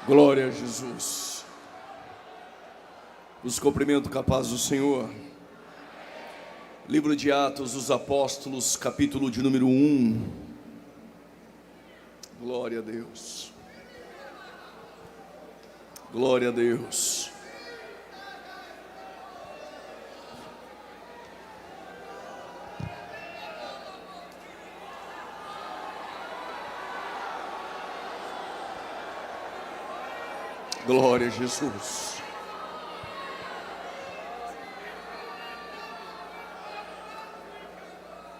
Glória a Jesus. Os cumprimento com a paz do Senhor. Livro de Atos dos Apóstolos, capítulo de número 1. Glória a Deus. Glória a Deus. Glória a Jesus.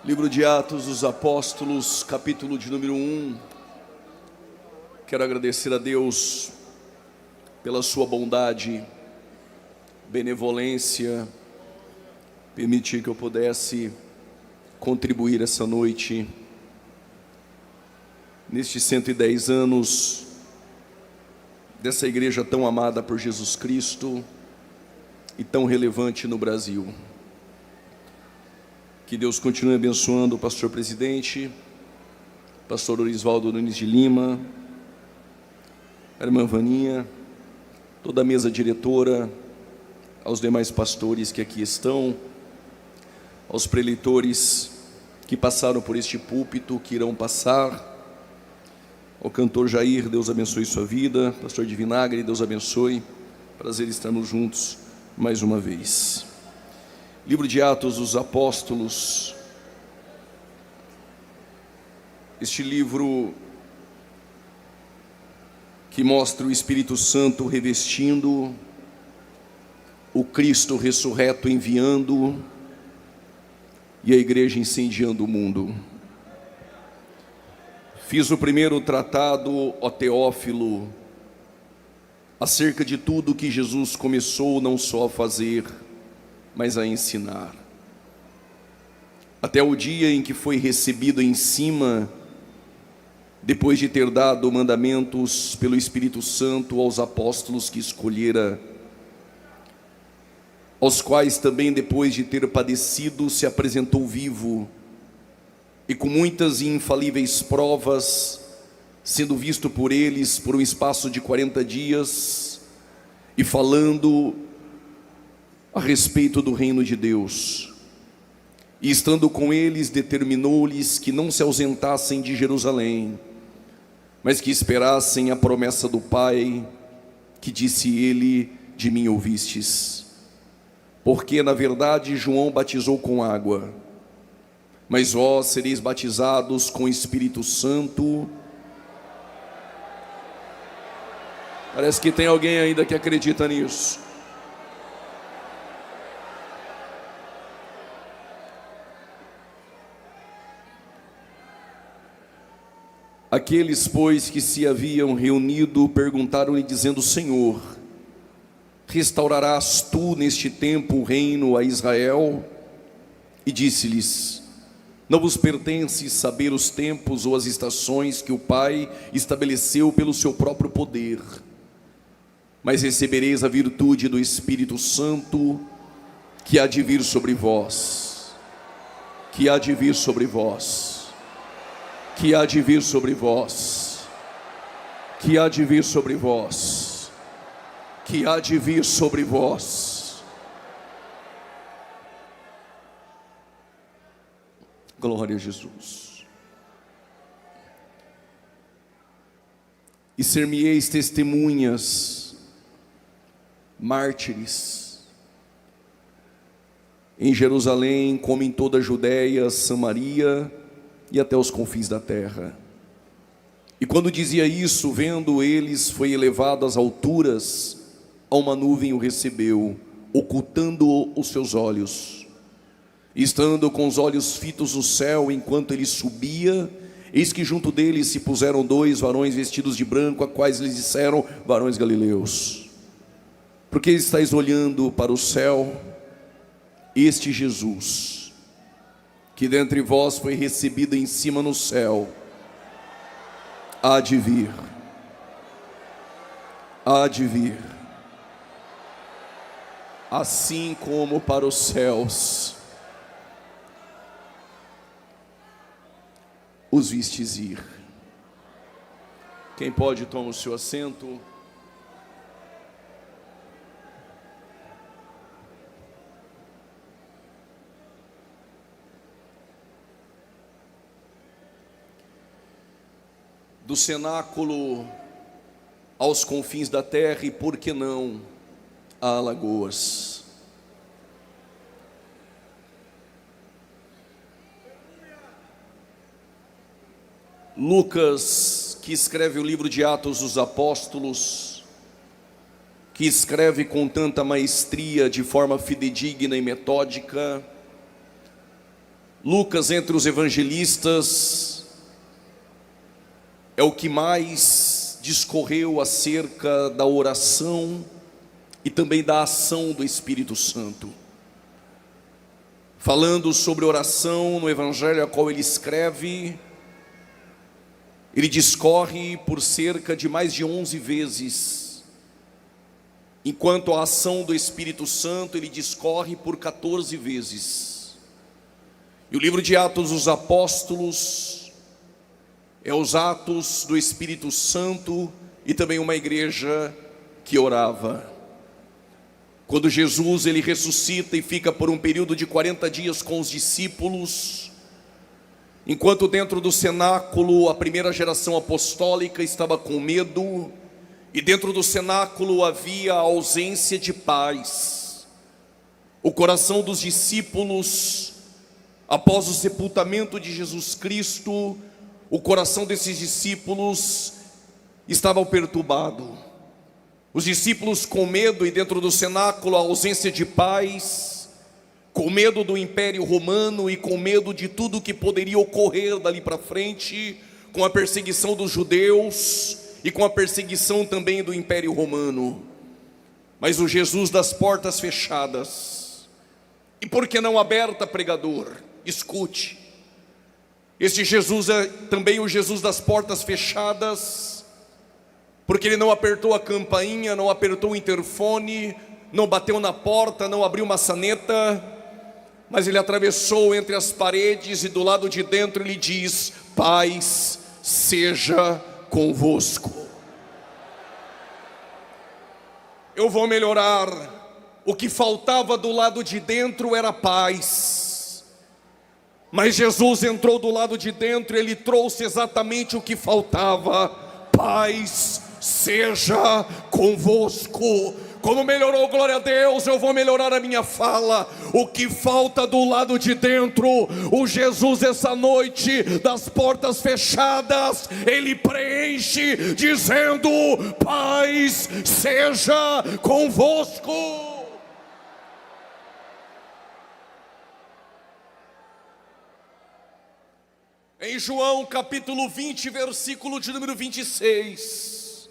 Livro de Atos dos Apóstolos, capítulo de número 1. Quero agradecer a Deus pela sua bondade, benevolência, permitir que eu pudesse contribuir essa noite, nestes 110 anos, dessa igreja tão amada por Jesus Cristo e tão relevante no Brasil. Que Deus continue abençoando o pastor presidente, pastor Orisvaldo Nunes de Lima, a irmã Vaninha, toda a mesa diretora, aos demais pastores que aqui estão, aos preleitores que passaram por este púlpito, que irão passar, ao cantor Jair, Deus abençoe sua vida. Pastor de Vinagre, Deus abençoe. Prazer estarmos juntos mais uma vez. Livro de Atos dos Apóstolos. Este livro que mostra o Espírito Santo revestindo, o Cristo ressurreto enviando e a igreja incendiando o mundo. Fiz o primeiro tratado, ó Teófilo, acerca de tudo que Jesus começou não só a fazer, mas a ensinar. Até o dia em que foi recebido em cima, depois de ter dado mandamentos pelo Espírito Santo aos apóstolos que escolhera, aos quais também depois de ter padecido se apresentou vivo, e com muitas e infalíveis provas, sendo visto por eles por um espaço de 40 dias, e falando a respeito do reino de Deus. E estando com eles, determinou-lhes que não se ausentassem de Jerusalém, mas que esperassem a promessa do Pai, que disse ele: de mim ouvistes. Porque, na verdade, João batizou com água, mas vós sereis batizados com o Espírito Santo. Parece que tem alguém ainda que acredita nisso. Aqueles, pois, que se haviam reunido, perguntaram-lhe, dizendo: Senhor, restaurarás tu neste tempo o reino a Israel? E disse-lhes: não vos pertence saber os tempos ou as estações que o Pai estabeleceu pelo seu próprio poder, mas recebereis a virtude do Espírito Santo, que há de vir sobre vós, que há de vir sobre vós, que há de vir sobre vós, que há de vir sobre vós, que há de vir sobre vós. Glória a Jesus. E ser-me-eis testemunhas, mártires, em Jerusalém, como em toda a Judéia, Samaria e até os confins da terra. E quando dizia isso, vendo eles, foi elevado às alturas, a uma nuvem o recebeu, ocultando os seus olhos. E estando com os olhos fitos no céu, enquanto ele subia, eis que junto dele se puseram dois varões vestidos de branco, a quais lhes disseram: varões galileus, por que estáis olhando para o céu? Este Jesus, que dentre vós foi recebido em cima no céu, há de vir, há de vir, assim como para os céus os vistes ir. Quem pode, toma o seu assento. do cenáculo aos confins da terra e, por que não, a Alagoas. Lucas, que escreve o livro de Atos dos Apóstolos, que escreve com tanta maestria, de forma fidedigna e metódica, Lucas, entre os evangelistas, é o que mais discorreu acerca da oração e também da ação do Espírito Santo. Falando sobre oração no evangelho a qual ele escreve, ele discorre por cerca de mais de 11 vezes, enquanto a ação do Espírito Santo ele discorre por 14 vezes. E o livro de Atos dos Apóstolos é os atos do Espírito Santo e também uma igreja que orava. Quando Jesus ele ressuscita e fica por um período de 40 dias com os discípulos, enquanto dentro do cenáculo a primeira geração apostólica estava com medo, e dentro do cenáculo havia ausência de paz, o coração dos discípulos, após o sepultamento de Jesus Cristo, o coração desses discípulos estava perturbado. Os discípulos com medo, e dentro do cenáculo a ausência de paz, com medo do Império Romano e com medo de tudo que poderia ocorrer dali para frente, com a perseguição dos judeus e com a perseguição também do Império Romano. Mas o Jesus das portas fechadas, e por que não aberta, pregador? Escute, este Jesus é também o Jesus das portas fechadas, porque ele não apertou a campainha, não apertou o interfone, não bateu na porta, não abriu maçaneta, mas ele atravessou entre as paredes e do lado de dentro ele diz: paz seja convosco. Eu vou melhorar. O que faltava do lado de dentro era paz, mas Jesus entrou do lado de dentro e ele trouxe exatamente o que faltava: paz seja convosco. Como melhorou, glória a Deus, eu vou melhorar a minha fala. O que falta do lado de dentro, o Jesus essa noite das portas fechadas, ele preenche dizendo: paz seja convosco. Em João capítulo 20, versículo de número 26,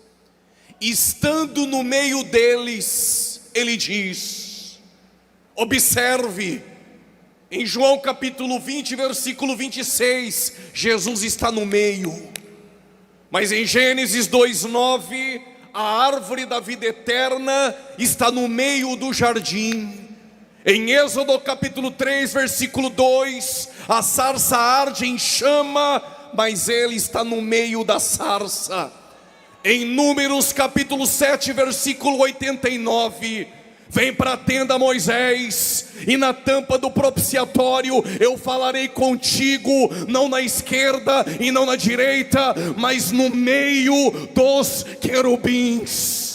estando no meio deles, ele diz, observe, em João capítulo 20, versículo 26, Jesus está no meio. Mas em Gênesis 2:9, a árvore da vida eterna está no meio do jardim. Em Êxodo capítulo 3, versículo 2, a sarça arde em chama, mas ele está no meio da sarça. Em Números capítulo 7, versículo 89, vem para a tenda, Moisés, e na tampa do propiciatório eu falarei contigo, não na esquerda e não na direita, mas no meio dos querubins.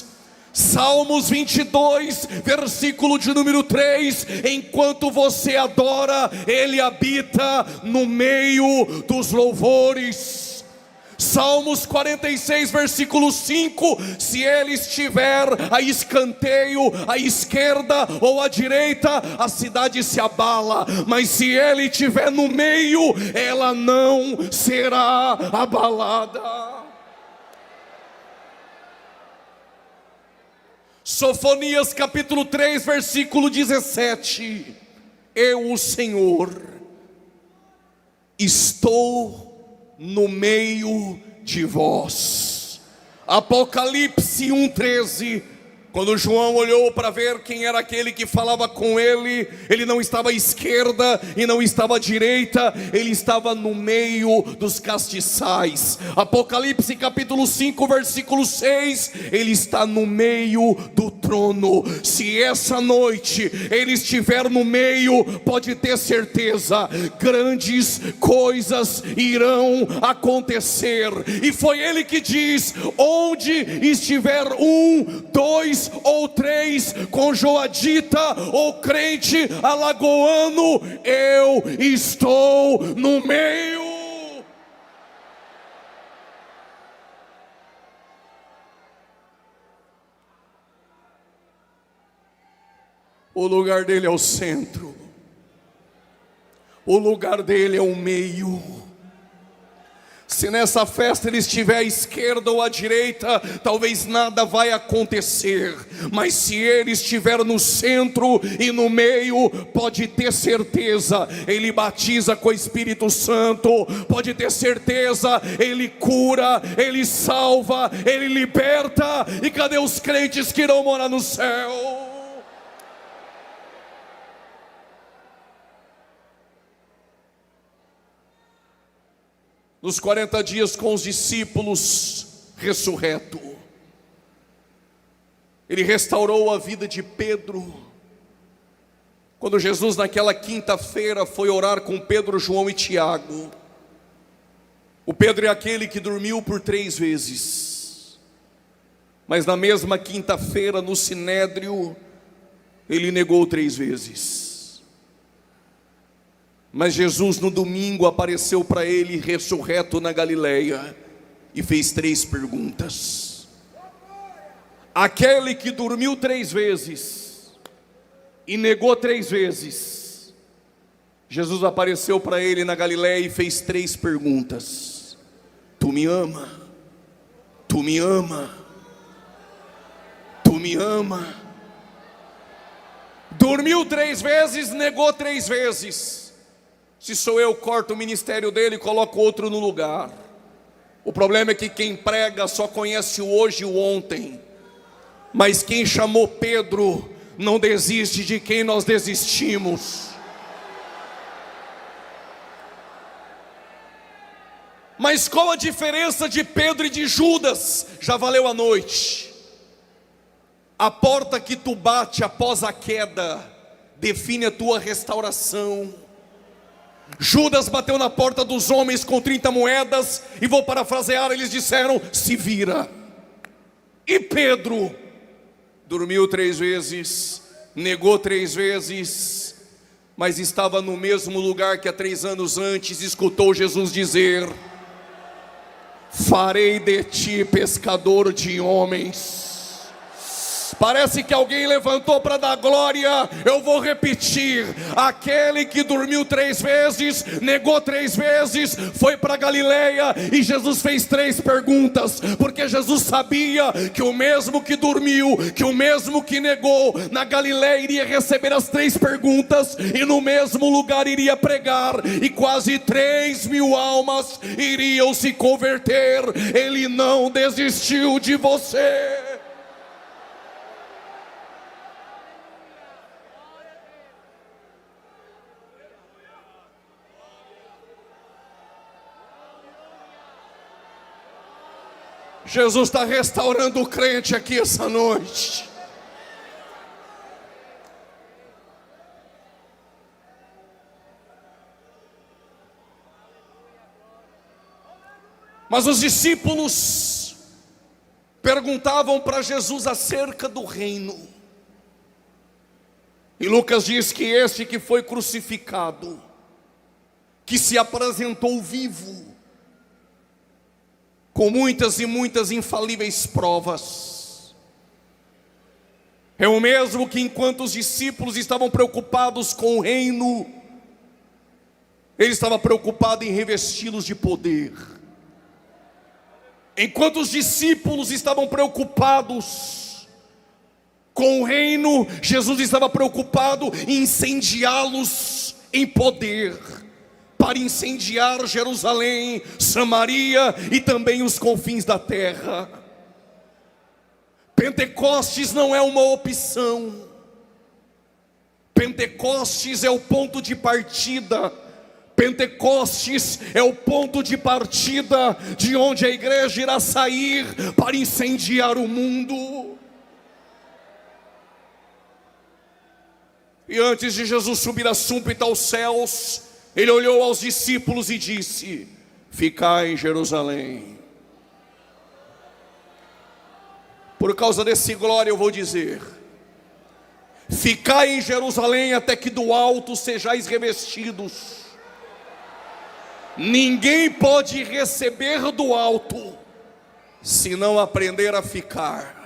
Salmos 22, versículo de número 3, enquanto você adora, ele habita no meio dos louvores. Salmos 46, versículo 5, se ele estiver a escanteio, à esquerda ou à direita, a cidade se abala, mas se ele estiver no meio, ela não será abalada. Sofonias capítulo 3, versículo 17, eu, o Senhor, estou no meio de vós. Apocalipse 1:13, Quando João olhou para ver quem era aquele que falava com ele, ele não estava à esquerda e não estava à direita, ele estava no meio dos castiçais. Apocalipse capítulo 5, versículo 6, ele está no meio do trono. Se essa noite ele estiver no meio, pode ter certeza, grandes coisas irão acontecer. E foi ele que diz: onde estiver um, dois ou três, com Joadita ou crente alagoano, eu estou no meio. O lugar dele é o centro, o lugar dele é o meio. Se nessa festa ele estiver à esquerda ou à direita, talvez nada vai acontecer. Mas se ele estiver no centro e no meio, pode ter certeza, ele batiza com o Espírito Santo. Pode ter certeza, ele cura, ele salva, ele liberta. E cadê os crentes que irão morar no céu? Nos 40 dias com os discípulos, ressurreto, ele restaurou a vida de Pedro. Quando Jesus naquela quinta-feira foi orar com Pedro, João e Tiago, o Pedro é aquele que dormiu por 3 vezes, mas na mesma quinta-feira no Sinédrio, ele negou 3 vezes. Mas Jesus no domingo apareceu para ele ressurreto na Galileia e fez 3 perguntas. Aquele que dormiu 3 vezes e negou 3 vezes, Jesus apareceu para ele na Galileia e fez 3 perguntas: tu me ama? Tu me ama? Tu me ama? Dormiu 3 vezes, negou 3 vezes. Se sou eu, corto o ministério dele e coloco outro no lugar. O problema é que quem prega só conhece o hoje e o ontem. Mas quem chamou Pedro não desiste de quem nós desistimos. Mas qual a diferença de Pedro e de Judas? Já valeu a noite. A porta que tu bate após a queda define a tua restauração. Judas bateu na porta dos homens com 30 moedas, e vou parafrasear, eles disseram: se vira. E Pedro dormiu 3 vezes, negou 3 vezes, mas estava no mesmo lugar que há 3 anos antes escutou Jesus dizer: farei de ti pescador de homens. Parece que alguém levantou para dar glória. Eu vou repetir: aquele que dormiu 3 vezes, negou 3 vezes, foi para Galileia, e Jesus fez 3 perguntas, porque Jesus sabia que o mesmo que dormiu, que o mesmo que negou, na Galileia iria receber as 3 perguntas, e no mesmo lugar iria pregar, e quase 3.000 almas iriam se converter. Ele não desistiu de você. Jesus está restaurando o crente aqui essa noite. Mas os discípulos perguntavam para Jesus acerca do reino. E Lucas diz que este que foi crucificado, que se apresentou vivo, com muitas e muitas infalíveis provas, é o mesmo que, enquanto os discípulos estavam preocupados com o reino, ele estava preocupado em revesti-los de poder. Enquanto os discípulos estavam preocupados com o reino, Jesus estava preocupado em incendiá-los em poder, para incendiar Jerusalém, Samaria e também os confins da terra. Pentecostes não é uma opção. Pentecostes é o ponto de partida. Pentecostes é o ponto de partida de onde a igreja irá sair para incendiar o mundo. E antes de Jesus subir a súbita aos céus, ele olhou aos discípulos e disse: ficai em Jerusalém. Por causa desse glória eu vou dizer: ficai em Jerusalém até que do alto sejais revestidos. Ninguém pode receber do alto se não aprender a ficar.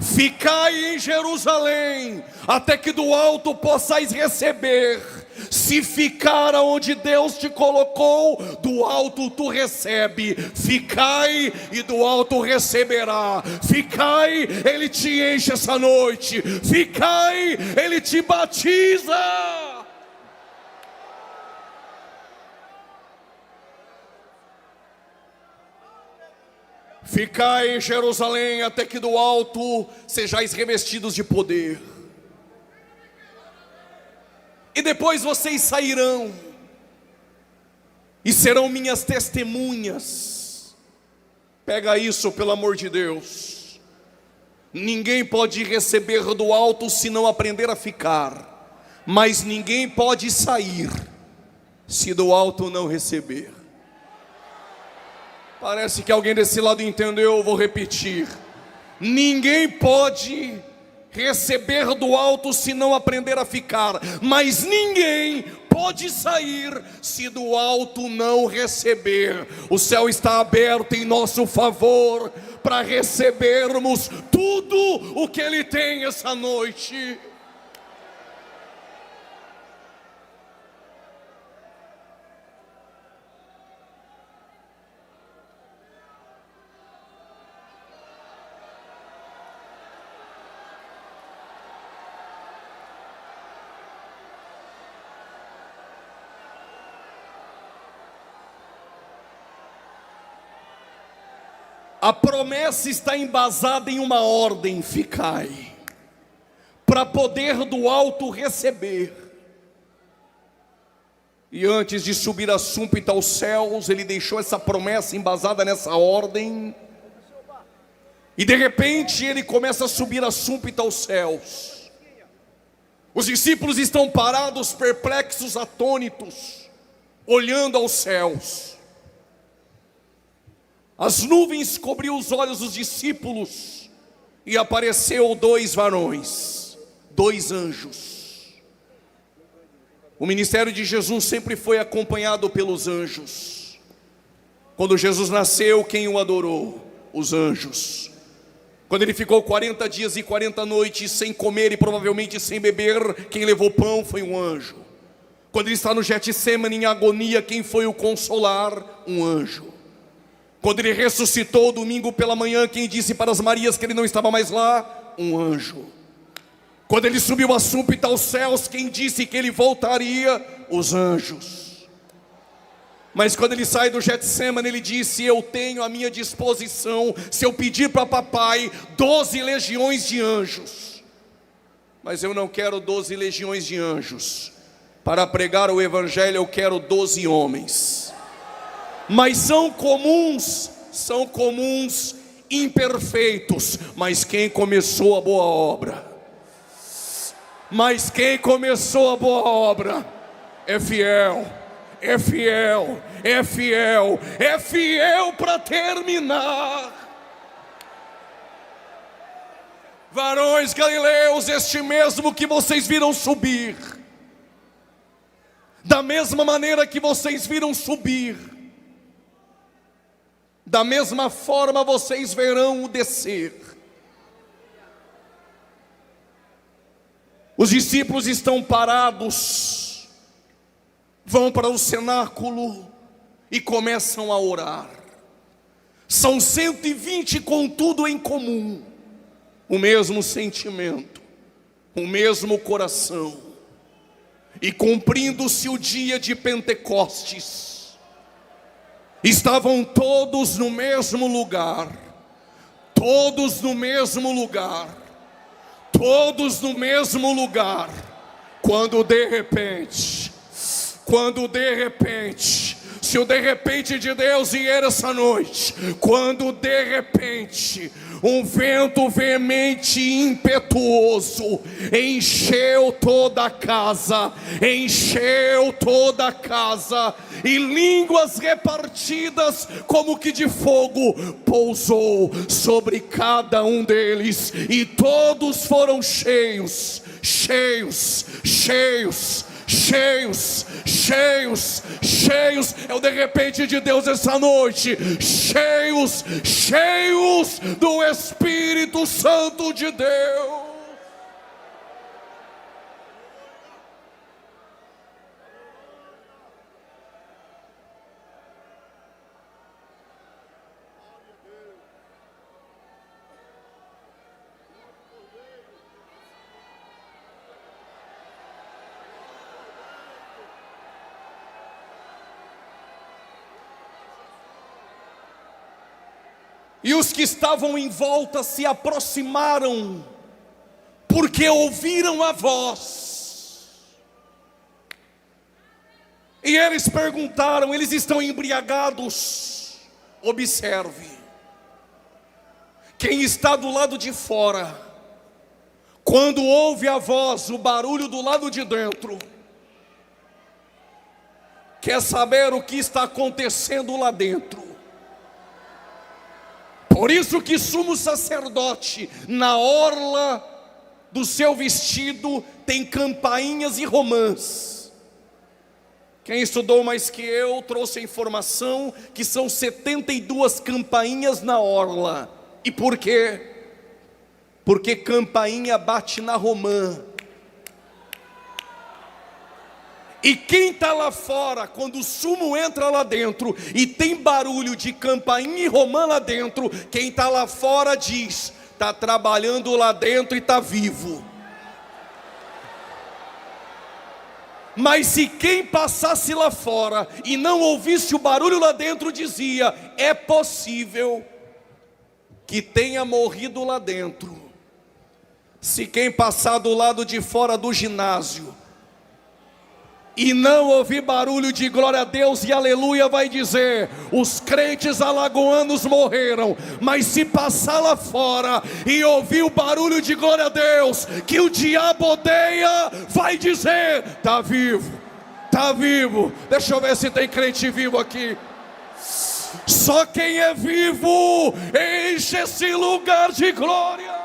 Ficai em Jerusalém até que do alto possais receber. Se ficar onde Deus te colocou, do alto tu recebe. Ficai e do alto receberá. Ficai, Ele te enche essa noite. Ficai, Ele te batiza. Ficai em Jerusalém até que do alto sejais revestidos de poder. E depois vocês sairão e serão minhas testemunhas. Pega isso, pelo amor de Deus. Ninguém pode receber do alto se não aprender a ficar. Mas ninguém pode sair se do alto não receber. Parece que alguém desse lado entendeu, eu vou repetir. Ninguém pode receber do alto se não aprender a ficar, mas ninguém pode sair se do alto não receber. O céu está aberto em nosso favor para recebermos tudo o que Ele tem essa noite. A promessa está embasada em uma ordem: ficai, para poder do alto receber. E antes de subir a súbita aos céus, ele deixou essa promessa embasada nessa ordem. E de repente ele começa a subir a súbita aos céus. Os discípulos estão parados, perplexos, atônitos, olhando aos céus. As nuvens cobriu os olhos dos discípulos e apareceu dois varões, dois anjos. O ministério de Jesus sempre foi acompanhado pelos anjos. Quando Jesus nasceu, quem o adorou? Os anjos. Quando ele ficou 40 dias e 40 noites sem comer e provavelmente sem beber, quem levou pão foi um anjo. Quando ele está no Getsemane em agonia, quem foi o consolar? Um anjo. Quando ele ressuscitou domingo pela manhã, quem disse para as Marias que ele não estava mais lá? Um anjo. Quando ele subiu a súbita aos céus, quem disse que ele voltaria? Os anjos. Mas quando ele sai do Getsemane, ele disse: eu tenho à minha disposição, se eu pedir para papai, 12 legiões de anjos. Mas eu não quero 12 legiões de anjos. Para pregar o evangelho eu quero 12 homens. Mas são comuns imperfeitos, mas quem começou a boa obra, é fiel, é fiel, é fiel, é fiel para terminar. Varões galileus, este mesmo que vocês viram subir, da mesma maneira que vocês viram subir, da mesma forma vocês verão o descer. Os discípulos estão parados, vão para o cenáculo e começam a orar. São 120 com tudo em comum, o mesmo sentimento, o mesmo coração. E cumprindo-se o dia de Pentecostes, estavam todos no mesmo lugar, todos no mesmo lugar, todos no mesmo lugar, quando de repente, se o de repente de Deus vier essa noite, quando de repente um vento veemente e impetuoso encheu toda a casa, e línguas repartidas como que de fogo pousou sobre cada um deles, e todos foram cheios. É o de repente de Deus essa noite, cheios do Espírito Santo de Deus. E os que estavam em volta se aproximaram, porque ouviram a voz. E eles perguntaram, eles estão embriagados. Observe, quem está do lado de fora, quando ouve a voz, o barulho do lado de dentro, quer saber o que está acontecendo lá dentro. Por isso que sumo sacerdote, na orla do seu vestido, tem campainhas e romãs. Quem estudou mais que eu, trouxe a informação que são 72 campainhas na orla. E por quê? Porque campainha bate na romã. E quem está lá fora, quando o sumo entra lá dentro e tem barulho de campainha e romã lá dentro, quem está lá fora diz, está trabalhando lá dentro e está vivo. Mas se quem passasse lá fora e não ouvisse o barulho lá dentro, dizia, é possível que tenha morrido lá dentro. Se quem passar do lado de fora do ginásio e não ouvir barulho de glória a Deus e aleluia, vai dizer, os crentes alagoanos morreram. Mas se passar lá fora e ouvir o barulho de glória a Deus, que o diabo odeia, vai dizer, está vivo. Deixa eu ver se tem crente vivo aqui. Só quem é vivo enche esse lugar de glória.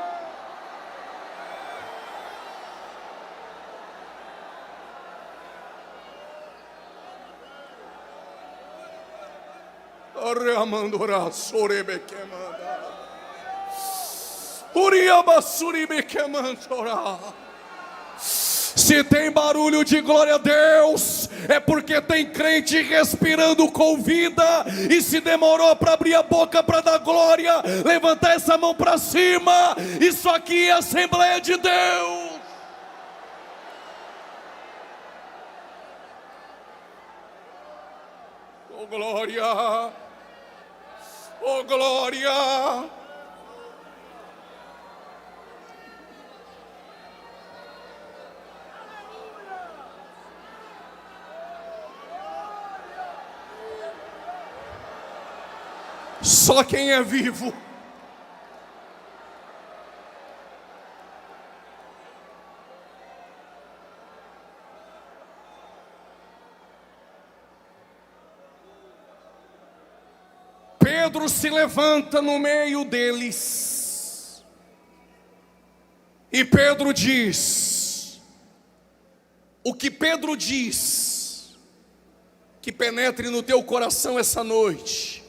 Se tem barulho de glória a Deus, é porque tem crente respirando com vida. E se demorou para abrir a boca para dar glória, levantar essa mão para cima. Isso aqui é a Assembleia de Deus. Oh glória, oh glória. Só quem é vivo. Pedro se levanta no meio deles. E Pedro diz, o que Pedro diz, que penetre no teu coração essa noite.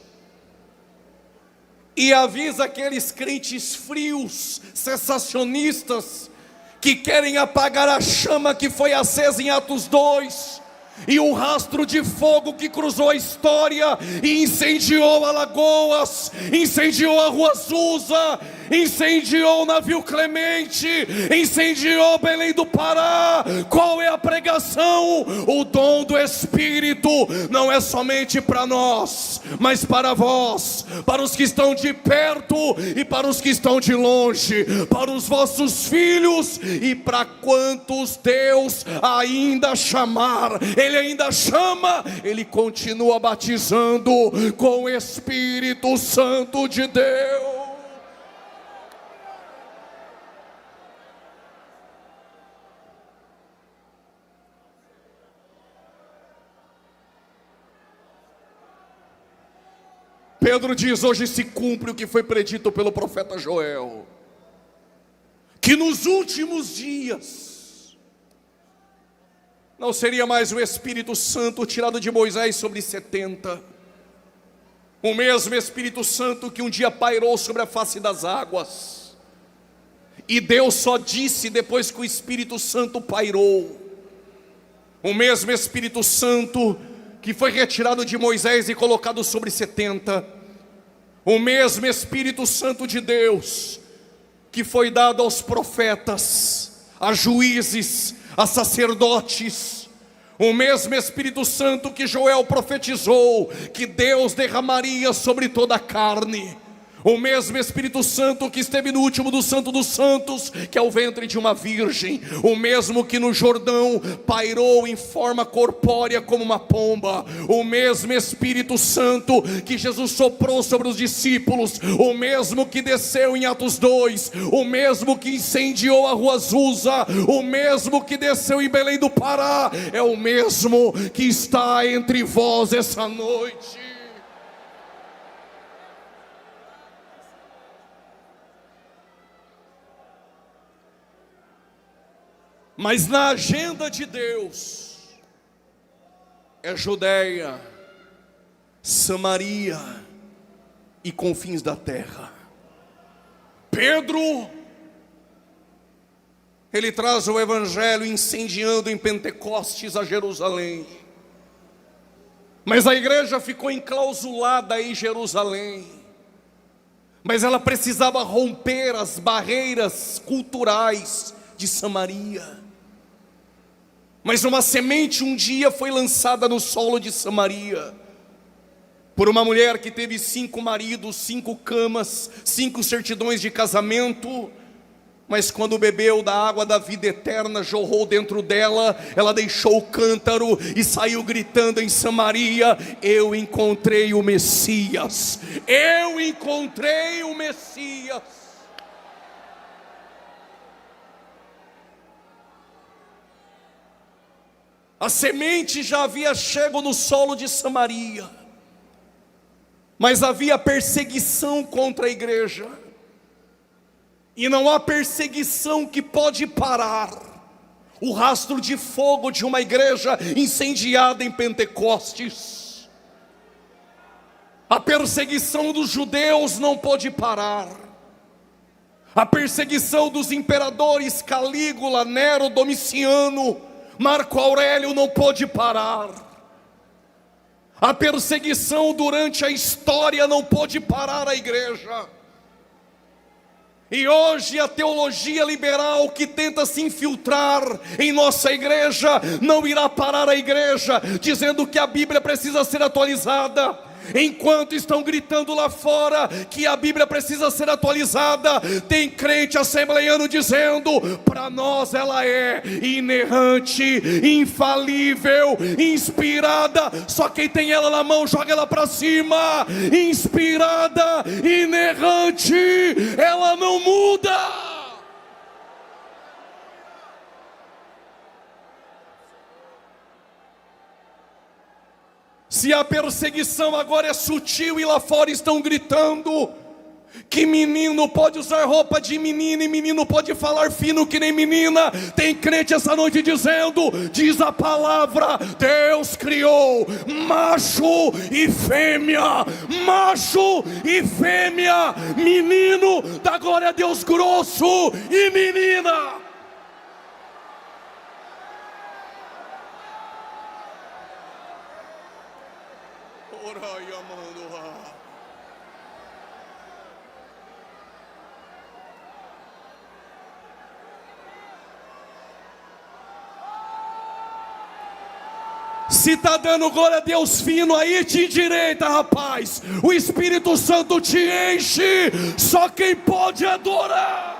E avisa aqueles crentes frios, sensacionistas, que querem apagar a chama que foi acesa em Atos 2, e o rastro de fogo que cruzou a história e incendiou Alagoas, incendiou a Rua Azusa, incendiou o navio Clemente, incendiou Belém do Pará. Qual é a pregação? O dom do Espírito não é somente para nós, mas para vós, para os que estão de perto e para os que estão de longe, para os vossos filhos e para quantos Deus ainda chamar. Ele ainda chama, Ele continua batizando com o Espírito Santo de Deus. Pedro diz: hoje se cumpre o que foi predito pelo profeta Joel, que nos últimos dias não seria mais o Espírito Santo tirado de Moisés sobre 70, o mesmo Espírito Santo que um dia pairou sobre a face das águas, e Deus só disse depois que o Espírito Santo pairou. O mesmo Espírito Santo que foi retirado de Moisés e colocado sobre 70, o mesmo Espírito Santo de Deus que foi dado aos profetas, a juízes, a sacerdotes, o mesmo Espírito Santo que Joel profetizou que Deus derramaria sobre toda a carne, o mesmo Espírito Santo que esteve no último do Santo dos Santos, que é o ventre de uma virgem, o mesmo que no Jordão pairou em forma corpórea como uma pomba, o mesmo Espírito Santo que Jesus soprou sobre os discípulos, o mesmo que desceu em Atos 2, o mesmo que incendiou a rua Azusa, o mesmo que desceu em Belém do Pará, é o mesmo que está entre vós essa noite. Mas na agenda de Deus é Judeia, Samaria e confins da terra. Pedro, ele traz o evangelho incendiando em Pentecostes a Jerusalém, mas a igreja ficou enclausulada em Jerusalém, mas ela precisava romper as barreiras culturais de Samaria. Mas uma semente um dia foi lançada no solo de Samaria, por uma mulher que teve 5 maridos, 5 camas, 5 certidões de casamento, mas quando bebeu da água da vida eterna, jorrou dentro dela, ela deixou o cântaro e saiu gritando em Samaria: eu encontrei o Messias, eu encontrei o Messias. A semente já havia chego no solo de Samaria, mas havia perseguição contra a igreja, e não há perseguição que pode parar o rastro de fogo de uma igreja incendiada em Pentecostes. A perseguição dos judeus não pode parar, a perseguição dos imperadores Calígula, Nero, Domiciano, Marco Aurélio não pôde parar. A perseguição durante a história não pôde parar a igreja. E hoje a teologia liberal que tenta se infiltrar em nossa igreja não irá parar a igreja, dizendo que a Bíblia precisa ser atualizada. Enquanto estão gritando lá fora que a Bíblia precisa ser atualizada, tem crente assembleiano dizendo: para nós ela é inerrante, infalível, inspirada. Só quem tem ela na mão joga ela para cima. Inspirada, inerrante, ela não muda. Se a perseguição agora é sutil e lá fora estão gritando que menino pode usar roupa de menina e menino pode falar fino que nem menina, tem crente essa noite dizendo: diz a palavra, Deus criou macho e fêmea, menino dá glória a Deus grosso e menina. Se está dando glória a Deus fino aí, te endireita, rapaz. O Espírito Santo te enche. Só quem pode adorar.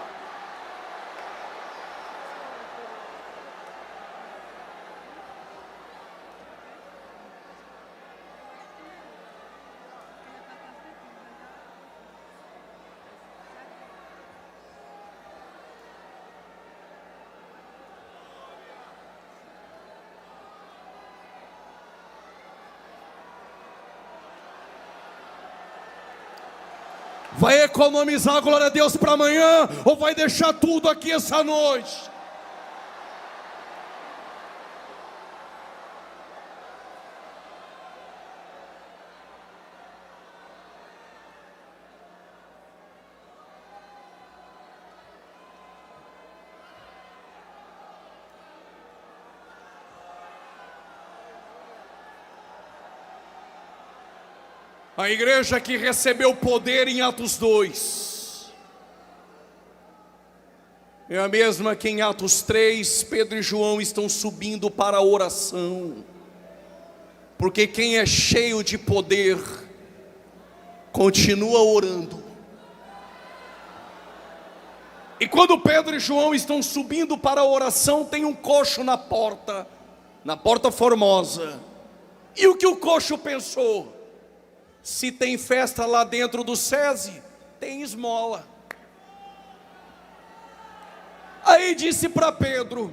Vai economizar a glória a Deus para amanhã, ou vai deixar tudo aqui essa noite? A igreja que recebeu poder em Atos 2 é a mesma que em Atos 3, Pedro e João estão subindo para a oração. Porque quem é cheio de poder continua orando. E quando Pedro e João estão subindo para a oração, tem um coxo na porta formosa. E o que o coxo pensou? Se tem festa lá dentro do SESI, tem esmola. Aí disse para Pedro: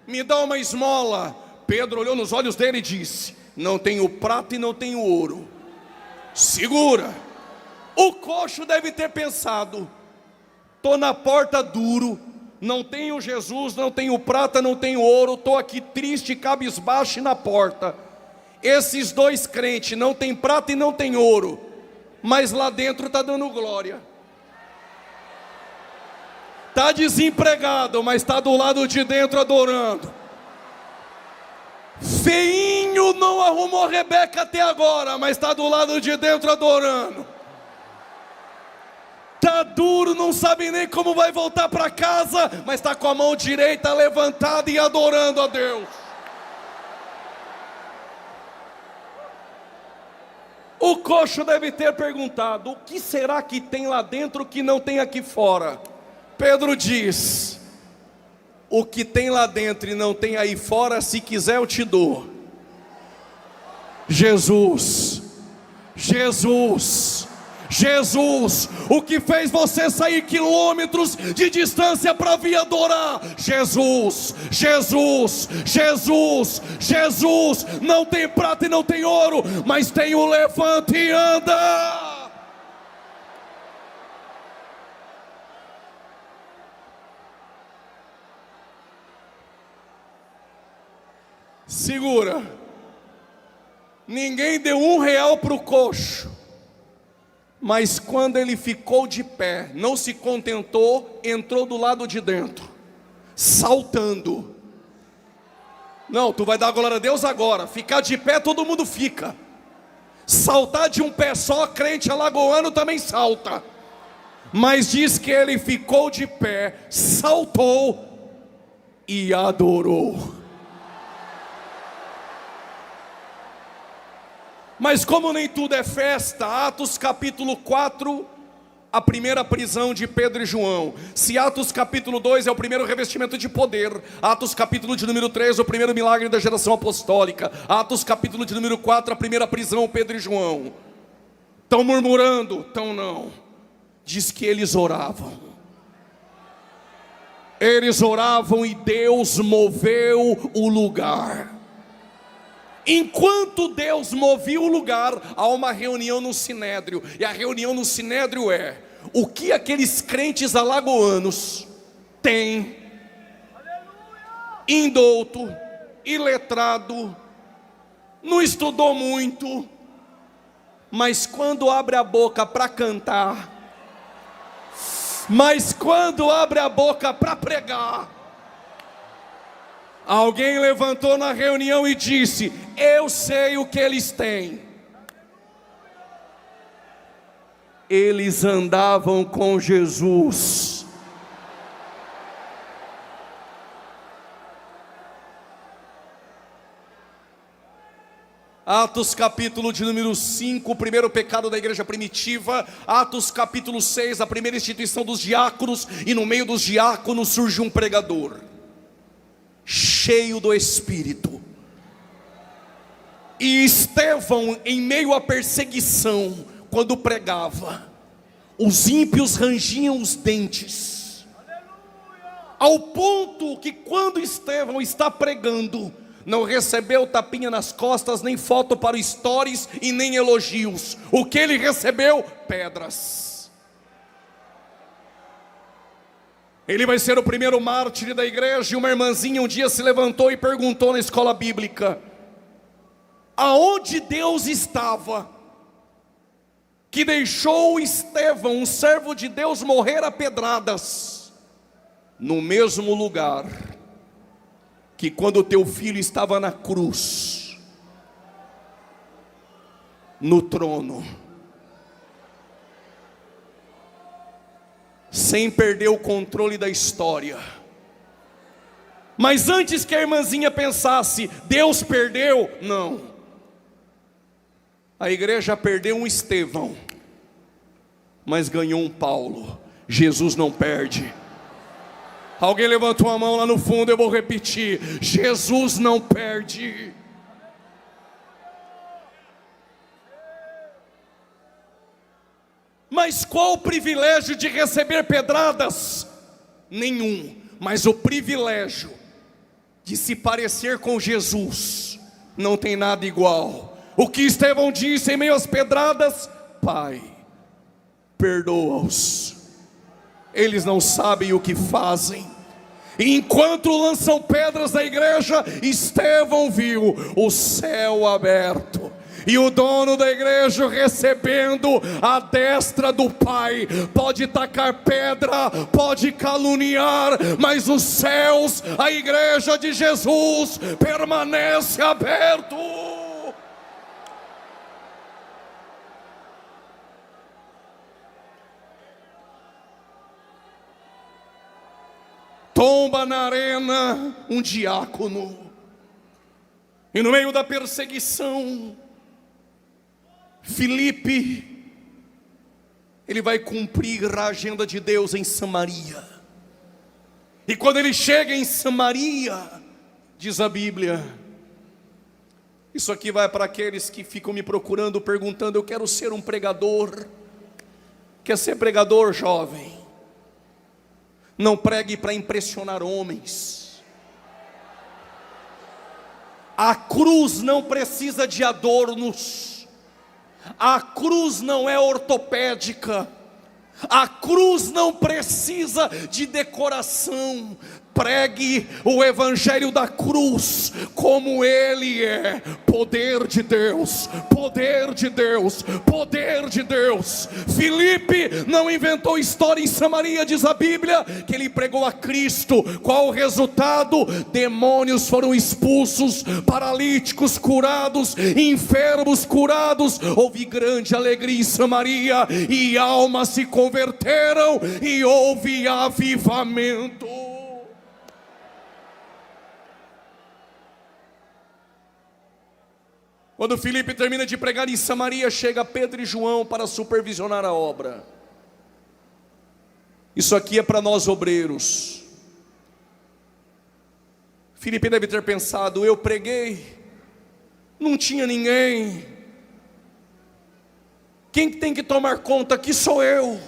me dá uma esmola. Pedro olhou nos olhos dele e disse: não tenho prata e não tenho ouro. Segura. O coxo deve ter pensado: estou na porta duro, não tenho Jesus, não tenho prata, não tenho ouro, estou aqui triste, cabisbaixo na porta. Esses dois crentes não tem prata e não tem ouro, mas lá dentro está dando glória. Está desempregado, mas está do lado de dentro adorando. Feinho não arrumou Rebeca até agora, mas está do lado de dentro adorando. Está duro, não sabe nem como vai voltar para casa, mas está com a mão direita levantada e adorando a Deus. O coxo deve ter perguntado: o que será que tem lá dentro que não tem aqui fora? Pedro diz: o que tem lá dentro e não tem aí fora, se quiser eu te dou. Jesus, Jesus, Jesus, o que fez você sair quilômetros de distância para vir adorar. Jesus, Jesus, Jesus, Jesus. Não tem prata e não tem ouro, mas tem o levante e anda. Segura. Ninguém deu R$1 para o coxo, mas quando ele ficou de pé, não se contentou, entrou do lado de dentro, saltando. Não, tu vai dar glória a Deus agora. Ficar de pé todo mundo fica. Saltar de um pé só, crente alagoano também salta. Mas diz que ele ficou de pé, saltou e adorou. Mas como nem tudo é festa, Atos capítulo 4, a primeira prisão de Pedro e João. Se Atos capítulo 2 é o primeiro revestimento de poder, Atos capítulo de número 3 é o primeiro milagre da geração apostólica, Atos capítulo de número 4, a primeira prisão, Pedro e João. Estão murmurando? Estão não. Diz que eles oravam. Eles oravam e Deus moveu o lugar. Enquanto Deus movia o lugar, há uma reunião no Sinédrio. E a reunião no Sinédrio é: o que aqueles crentes alagoanos têm, indouto, iletrado, não estudou muito, mas quando abre a boca para cantar, mas quando abre a boca para pregar, alguém levantou na reunião e disse: eu sei o que eles têm. Eles andavam com Jesus. Atos capítulo de número 5, o primeiro pecado da igreja primitiva. Atos capítulo 6, a primeira instituição dos diáconos. E no meio dos diáconos surge um pregador, cheio do Espírito. E Estevão, em meio à perseguição, quando pregava, os ímpios rangiam os dentes, ao ponto que quando Estevão está pregando, não recebeu tapinha nas costas, nem foto para o stories e nem elogios. O que ele recebeu? Pedras. Ele vai ser o primeiro mártir da igreja. E uma irmãzinha um dia se levantou e perguntou na escola bíblica: aonde Deus estava, que deixou Estevão, um servo de Deus, morrer a pedradas? No mesmo lugar que quando teu filho estava na cruz, no trono, sem perder o controle da história. Mas antes que a irmãzinha pensasse, Deus perdeu, não. A igreja perdeu um Estevão, mas ganhou um Paulo. Jesus não perde. Alguém levantou a mão lá no fundo, eu vou repetir: Jesus não perde. Mas qual o privilégio de receber pedradas? Nenhum. Mas o privilégio de se parecer com Jesus não tem nada igual. O que Estevão disse em meio às pedradas: Pai, perdoa-os, eles não sabem o que fazem. E enquanto lançam pedras na igreja, Estevão viu o céu aberto, e o dono da igreja recebendo a destra do Pai. Pode tacar pedra, pode caluniar, mas os céus, a igreja de Jesus, permanece aberto. Tomba na arena um diácono, e no meio da perseguição, Filipe, ele vai cumprir a agenda de Deus em Samaria. E quando ele chega em Samaria, diz a Bíblia, isso aqui vai para aqueles que ficam me procurando, perguntando: eu quero ser um pregador. Quer ser pregador, jovem? Não pregue para impressionar homens. A cruz não precisa de adornos. A cruz não é ortopédica. A cruz não precisa de decoração. Pregue o evangelho da cruz como ele é: poder de Deus, poder de Deus, poder de Deus. Filipe não inventou história em Samaria, diz a Bíblia, que ele pregou a Cristo. Qual o resultado? Demônios foram expulsos, paralíticos curados, enfermos curados. Houve grande alegria em Samaria, e almas se converteram, e houve avivamento. Quando Filipe termina de pregar em Samaria, chega Pedro e João para supervisionar a obra. Isso aqui é para nós obreiros. Filipe deve ter pensado: eu preguei, não tinha ninguém, quem tem que tomar conta aqui sou eu.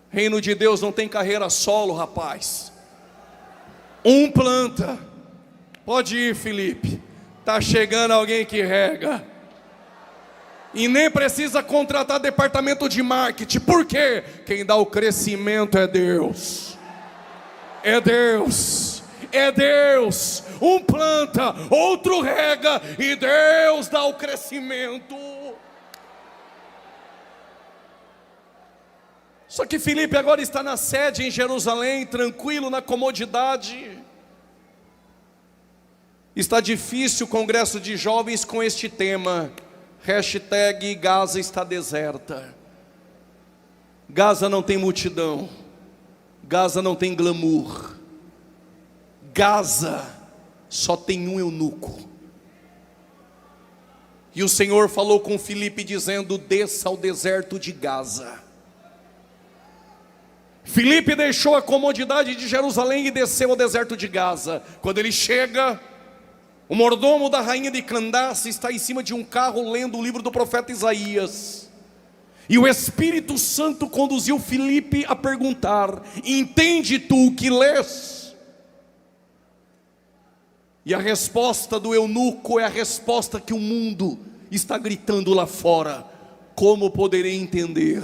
Reino de Deus não tem carreira solo, rapaz. Um planta. Pode ir, Filipe. Está chegando alguém que rega. E nem precisa contratar departamento de marketing. Por quê? Quem dá o crescimento é Deus. É Deus. É Deus. Um planta, outro rega, e Deus dá o crescimento. Só que Filipe agora está na sede em Jerusalém, tranquilo, na comodidade. Está difícil o congresso de jovens com este tema. Hashtag Gaza está deserta. Gaza não tem multidão. Gaza não tem glamour. Gaza só tem um eunuco. E o Senhor falou com Filipe dizendo: desça ao deserto de Gaza. Filipe deixou a comodidade de Jerusalém e desceu ao deserto de Gaza. Quando ele chega, o mordomo da rainha de Candace está em cima de um carro lendo o livro do profeta Isaías. E o Espírito Santo conduziu Filipe a perguntar: entende tu o que lês? E a resposta do eunuco é a resposta que o mundo está gritando lá fora: como poderei entender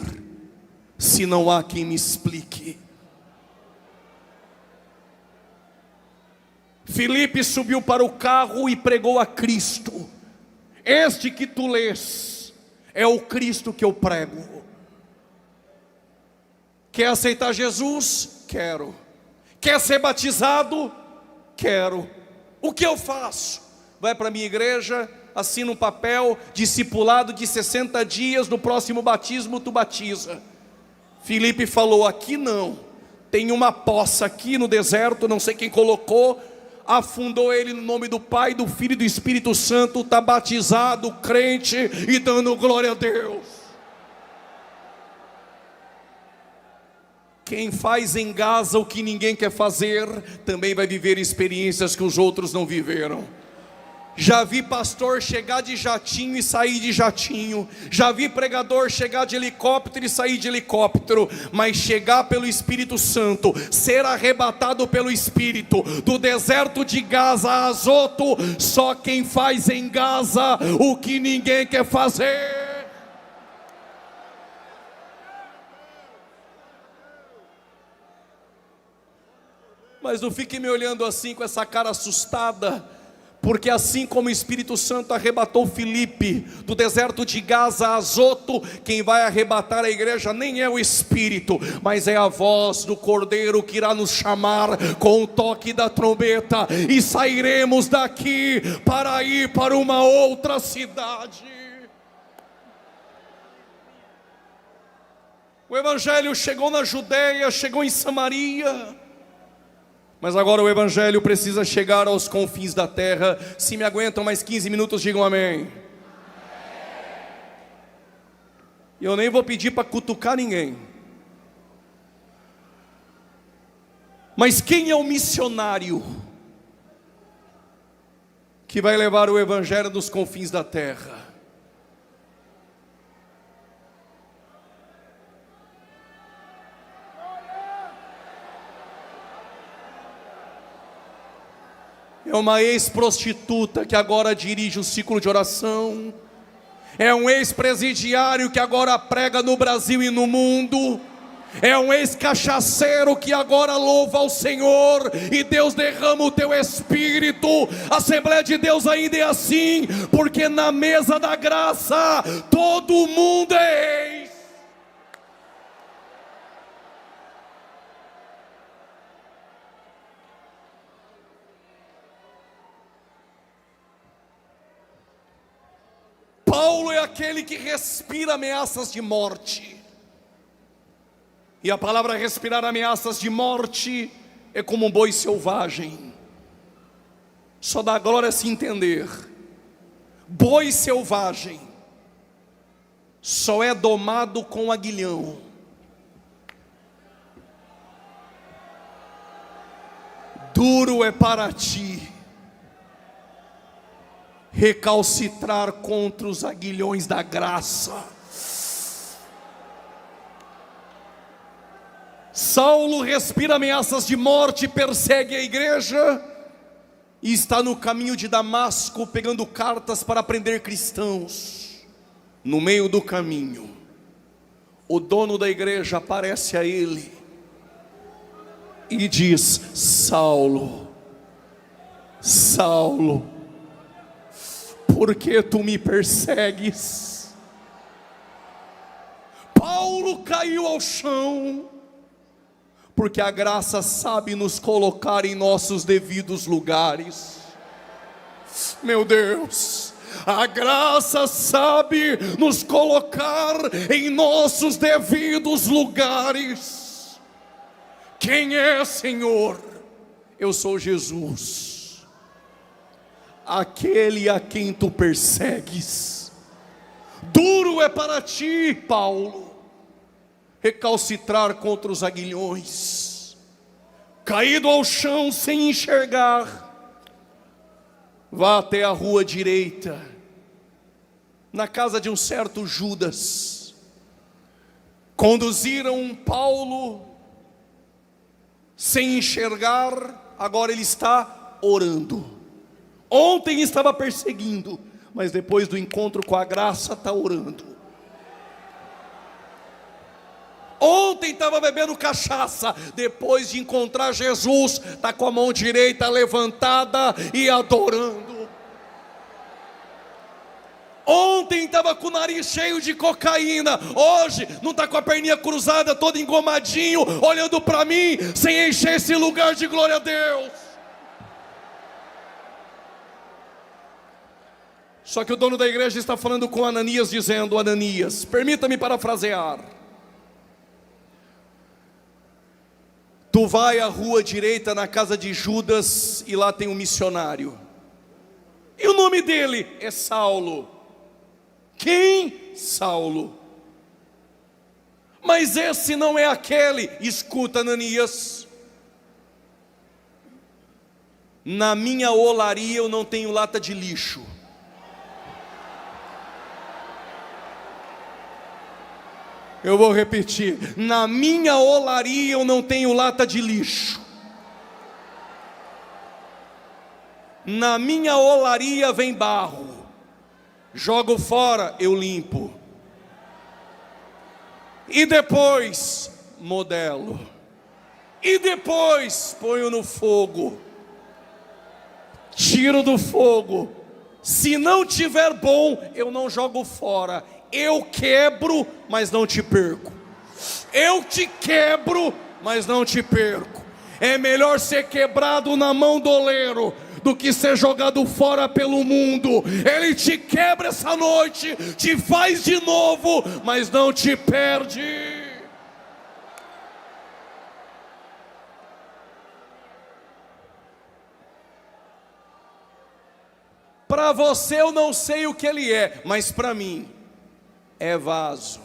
se não há quem me explique? Filipe subiu para o carro e pregou a Cristo. Este que tu lês é o Cristo que eu prego. Quer aceitar Jesus? Quero. Quer ser batizado? Quero. O que eu faço? Vai para a minha igreja, assina um papel, discipulado de 60 dias, no próximo batismo tu batiza. Filipe falou: aqui não, tem uma poça aqui no deserto, não sei quem colocou, afundou ele no nome do Pai, do Filho e do Espírito Santo, está batizado, crente e dando glória a Deus. Quem faz em Gaza o que ninguém quer fazer, também vai viver experiências que os outros não viveram. Já vi pastor chegar de jatinho e sair de jatinho. Já vi pregador chegar de helicóptero e sair de helicóptero. Mas chegar pelo Espírito Santo, ser arrebatado pelo Espírito, do deserto de Gaza a Azoto, só quem faz em Gaza o que ninguém quer fazer. Mas não fique me olhando assim com essa cara assustada, porque assim como o Espírito Santo arrebatou Filipe do deserto de Gaza a Azoto, quem vai arrebatar a igreja nem é o Espírito, mas é a voz do Cordeiro que irá nos chamar com o toque da trombeta, e sairemos daqui para ir para uma outra cidade. O Evangelho chegou na Judeia, chegou em Samaria, mas agora o Evangelho precisa chegar aos confins da terra. Se me aguentam mais 15 minutos, digam amém. E eu nem vou pedir para cutucar ninguém. Mas quem é o missionário que vai levar o Evangelho dos confins da terra? É uma ex-prostituta que agora dirige o ciclo de oração. É um ex-presidiário que agora prega no Brasil e no mundo. É um ex-cachaceiro que agora louva ao Senhor, e Deus derrama o teu espírito. A Assembleia de Deus ainda é assim, porque na mesa da graça todo mundo é ex. Paulo é aquele que respira ameaças de morte. E a palavra respirar ameaças de morte é como um boi selvagem. Só dá glória se entender. Boi selvagem só é domado com aguilhão. Duro é para ti recalcitrar contra os aguilhões da graça. Saulo respira ameaças de morte, persegue a igreja e está no caminho de Damasco pegando cartas para prender cristãos. No meio do caminho, o dono da igreja aparece a ele e diz: Saulo, Saulo, por que tu me persegues? Paulo caiu ao chão, porque a graça sabe nos colocar em nossos devidos lugares. Meu Deus, a graça sabe nos colocar em nossos devidos lugares. Quem é, Senhor? Eu sou Jesus. aquele a quem tu persegues. Duro é para ti, Paulo, recalcitrar contra os aguilhões. Caído ao chão sem enxergar, vá até a rua direita, na casa de um certo Judas. Conduziram Paulo sem enxergar, agora ele está orando. Ontem estava perseguindo, mas depois do encontro com a graça está orando. Ontem estava bebendo cachaça, depois de encontrar Jesus, está com a mão direita levantada e adorando. Ontem estava com o nariz cheio de cocaína, hoje não está com a perninha cruzada, todo engomadinho, olhando para mim, sem encher esse lugar de glória a Deus. Só que o dono da igreja está falando com Ananias, dizendo: Ananias, permita-me parafrasear, tu vai à rua direita na casa de Judas e lá tem um missionário, e o nome dele é Saulo. Quem? Saulo. Mas esse não é aquele. Escuta, Ananias, na minha olaria eu não tenho lata de lixo. Eu vou repetir: na minha olaria eu não tenho lata de lixo. Na minha olaria vem barro, jogo fora, eu limpo. E depois modelo. E depois ponho no fogo. Tiro do fogo. Se não tiver bom, eu não jogo fora. Eu quebro, mas não te perco. Eu te quebro, mas não te perco. É melhor ser quebrado na mão do oleiro do que ser jogado fora pelo mundo. Ele te quebra essa noite, te faz de novo, mas não te perde. Para você eu não sei o que ele é, mas para mim é vaso.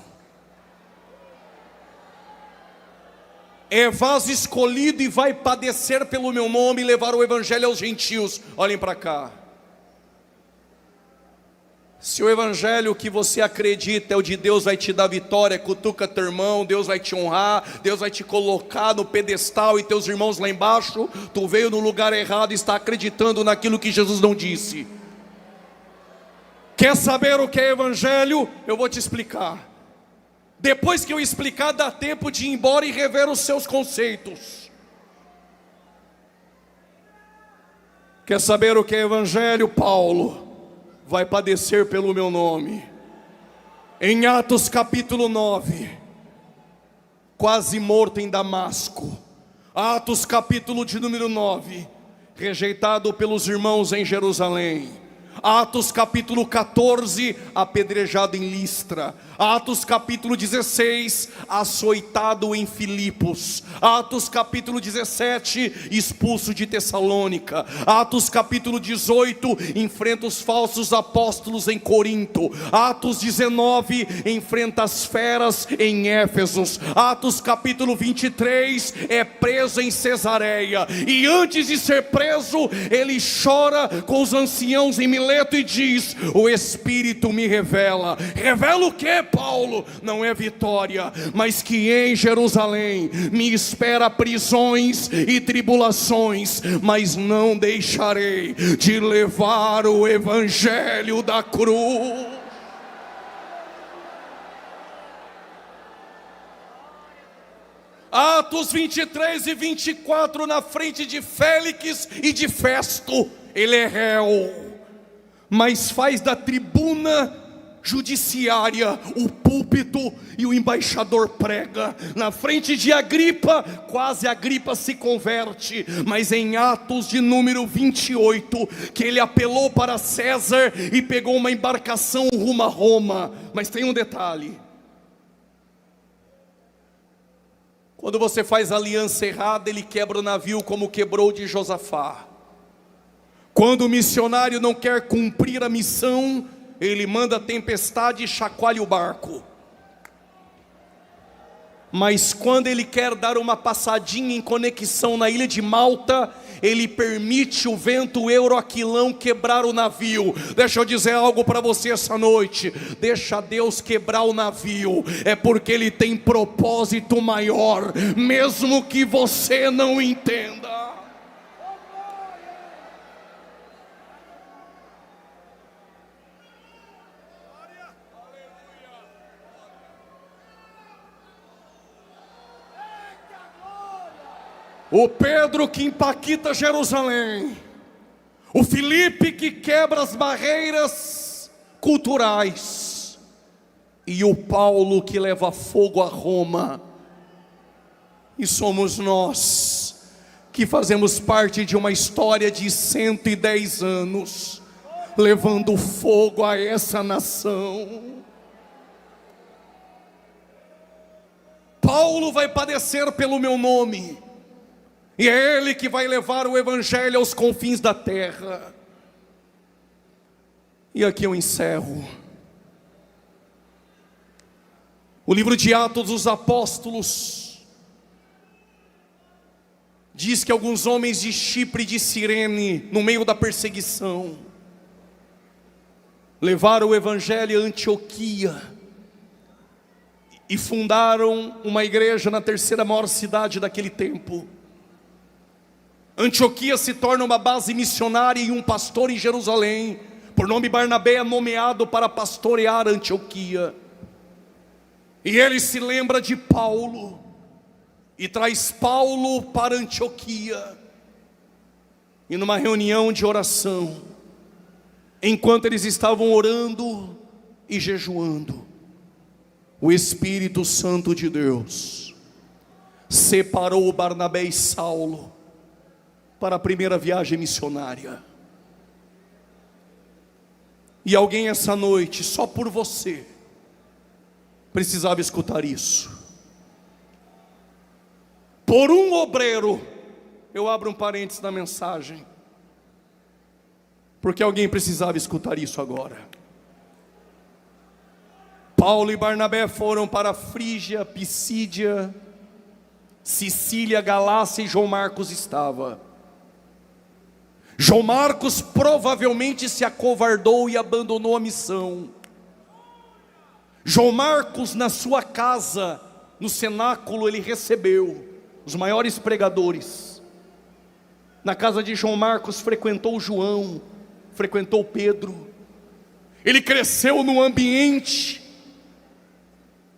É vaso escolhido e vai padecer pelo meu nome e levar o evangelho aos gentios. Olhem para cá. Se o evangelho que você acredita é o de Deus, vai te dar vitória, cutuca teu irmão, Deus vai te honrar, Deus vai te colocar no pedestal e teus irmãos lá embaixo, tu veio no lugar errado e está acreditando naquilo que Jesus não disse. Quer saber o que é evangelho? Eu vou te explicar. Depois que eu explicar, dá tempo de ir embora e rever os seus conceitos. Quer saber o que é evangelho? Paulo vai padecer pelo meu nome. Em Atos capítulo 9, quase morto em Damasco. Atos capítulo de número 9, rejeitado pelos irmãos em Jerusalém. Atos capítulo 14, apedrejado em Listra. Atos capítulo 16, açoitado em Filipos. Atos capítulo 17, expulso de Tessalônica. Atos capítulo 18, enfrenta os falsos apóstolos em Corinto. Atos 19, enfrenta as feras em Éfesos. Atos capítulo 23, é preso em Cesareia. E antes de ser preso, ele chora com os anciãos em Mileto e diz: o Espírito me revela. Revela o que, Paulo? Não é vitória, mas que em Jerusalém me espera prisões e tribulações, mas não deixarei de levar o evangelho da cruz. Atos 23 e 24, na frente de Félix e de Festo, ele é réu, mas faz da tribuna judiciária o púlpito e o embaixador prega. Na frente de Agripa, quase Agripa se converte, mas em Atos de número 28, que ele apelou para César e pegou uma embarcação rumo a Roma. Mas tem um detalhe: quando você faz aliança errada, ele quebra o navio como quebrou de Josafá. Quando o missionário não quer cumprir a missão, ele manda a tempestade e chacoalha o barco. Mas quando ele quer dar uma passadinha em conexão na ilha de Malta, ele permite o vento euroaquilão quebrar o navio. Deixa eu dizer algo para você essa noite: deixa Deus quebrar o navio, é porque Ele tem propósito maior, mesmo que você não entenda. O Pedro que empaquita Jerusalém, o Filipe que quebra as barreiras culturais, e o Paulo que leva fogo a Roma. E somos nós que fazemos parte de uma história de 110 anos, levando fogo a essa nação. Paulo vai padecer pelo meu nome, e é Ele que vai levar o Evangelho aos confins da terra. E aqui eu encerro. O livro de Atos dos Apóstolos diz que alguns homens de Chipre e de Cirene, no meio da perseguição, levaram o Evangelho a Antioquia e fundaram uma igreja na terceira maior cidade daquele tempo. Antioquia se torna uma base missionária, e um pastor em Jerusalém, por nome Barnabé, é nomeado para pastorear Antioquia. E ele se lembra de Paulo e traz Paulo para Antioquia. E numa reunião de oração, enquanto eles estavam orando e jejuando, o Espírito Santo de Deus separou Barnabé e Saulo para a primeira viagem missionária. E alguém essa noite, só por você, precisava escutar isso. Por um obreiro, eu abro um parênteses na mensagem, porque alguém precisava escutar isso agora. Paulo e Barnabé foram para Frígia, Pisídia, Sicília, Galácia, e João Marcos estava. João Marcos provavelmente se acovardou e abandonou a missão. João Marcos, na sua casa, no cenáculo, ele recebeu os maiores pregadores. Na casa de João Marcos frequentou João, frequentou Pedro. Ele cresceu no ambiente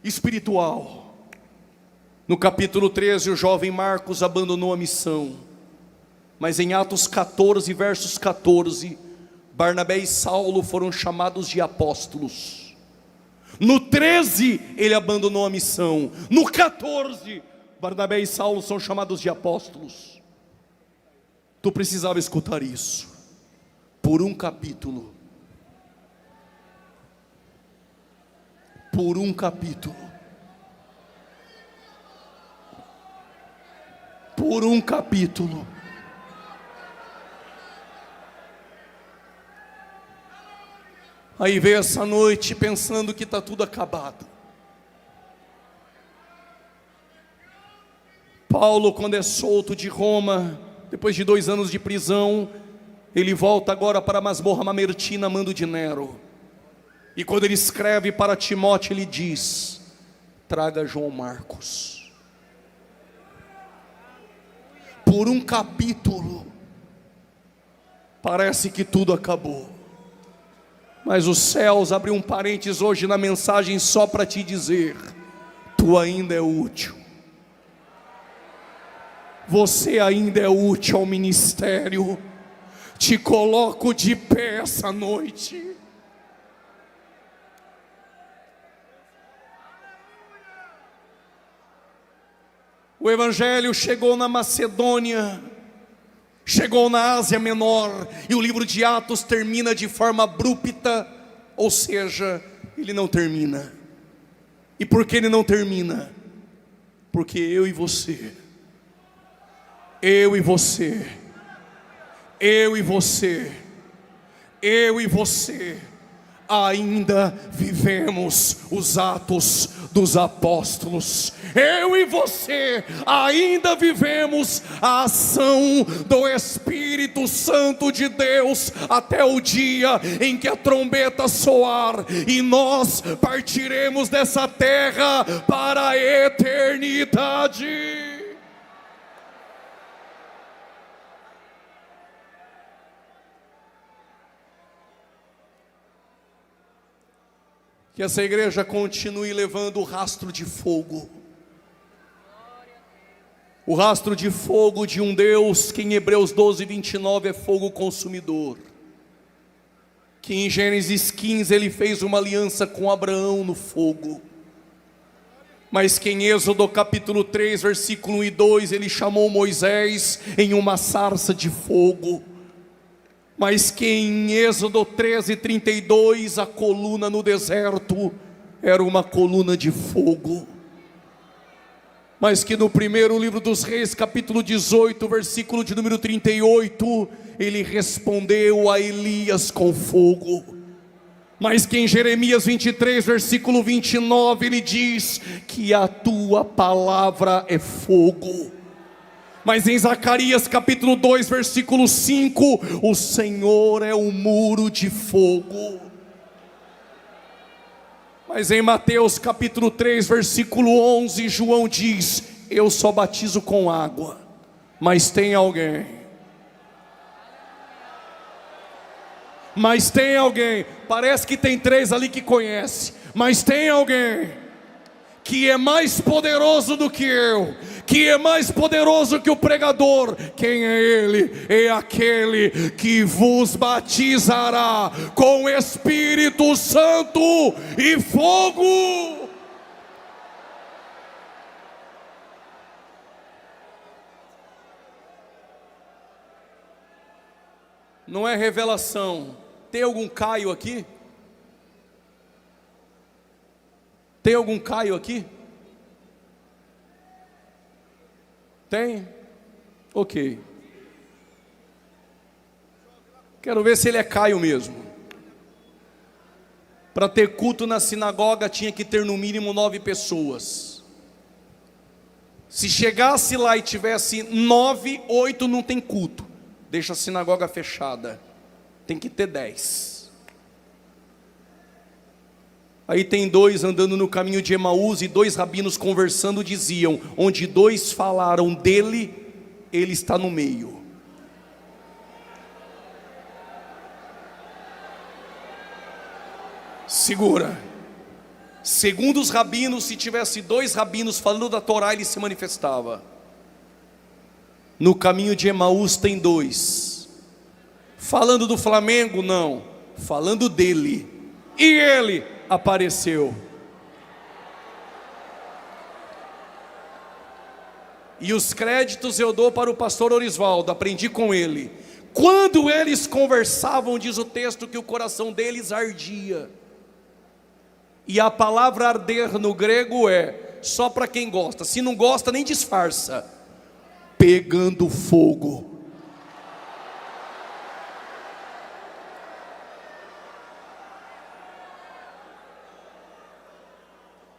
espiritual. No capítulo 13, o jovem Marcos abandonou a missão. Mas em Atos 14, versos 14, Barnabé e Saulo foram chamados de apóstolos. No 13, ele abandonou a missão. No 14, Barnabé e Saulo são chamados de apóstolos. Tu precisava escutar isso. Por um capítulo. Por um capítulo. Por um capítulo. Aí veio essa noite pensando que está tudo acabado. Paulo, quando é solto de Roma, depois de 2 anos de prisão, ele volta agora para a masmorra mamertina, a mando de Nero. E quando ele escreve para Timóteo, ele diz: traga João Marcos. Por um capítulo, parece que tudo acabou. Mas os céus abriu um parênteses hoje na mensagem só para te dizer: tu ainda é útil. Você ainda é útil ao ministério. Te coloco de pé essa noite. O Evangelho chegou na Macedônia, chegou na Ásia Menor, e o livro de Atos termina de forma abrupta, ou seja, ele não termina. E por que ele não termina? Porque eu e você, eu e você, ainda vivemos os Atos dos Apóstolos. Eu e você ainda vivemos a ação do Espírito Santo de Deus até o dia em que a trombeta soar e nós partiremos dessa terra para a eternidade. Que essa igreja continue levando o rastro de fogo. O rastro de fogo de um Deus que em Hebreus 12, 29 é fogo consumidor. Que em Gênesis 15 ele fez uma aliança com Abraão no fogo. Mas que em Êxodo capítulo 3, versículo 1 e 2 ele chamou Moisés em uma sarça de fogo. Mas que em Êxodo 13, 32, a coluna no deserto era uma coluna de fogo. Mas que no primeiro livro dos Reis, capítulo 18, versículo de número 38, ele respondeu a Elias com fogo. Mas que em Jeremias 23, versículo 29, ele diz que a tua palavra é fogo. Mas em Zacarias capítulo 2, versículo 5, o Senhor é um muro de fogo. Mas em Mateus capítulo 3, versículo 11, João diz: eu só batizo com água, mas tem alguém, parece que tem três ali que conhece, mas tem alguém que é mais poderoso do que eu, que é mais poderoso que o pregador. Quem é ele? É aquele que vos batizará com Espírito Santo e fogo. Não é revelação. Tem algum Caio aqui? Tem algum Caio aqui? Tem? Ok. Quero ver se ele é Caio mesmo. Para ter culto na sinagoga tinha que ter no mínimo 9 pessoas. Se chegasse lá e tivesse 9, 8 não tem culto. Deixa a sinagoga fechada. Tem que ter 10. Aí tem 2 andando no caminho de Emaús e 2 rabinos conversando diziam: onde 2 falaram dele, ele está no meio. Segura. Segundo os rabinos, se tivesse 2 rabinos falando da Torá, ele se manifestava. No caminho de Emaús tem 2. Falando do Flamengo, não. Falando dele. E ele apareceu. E os créditos eu dou para o pastor Orisvaldo, aprendi com ele. Quando eles conversavam, diz o texto que o coração deles ardia. E a palavra arder no grego é só para quem gosta. Se não gosta, nem disfarça. Pegando fogo.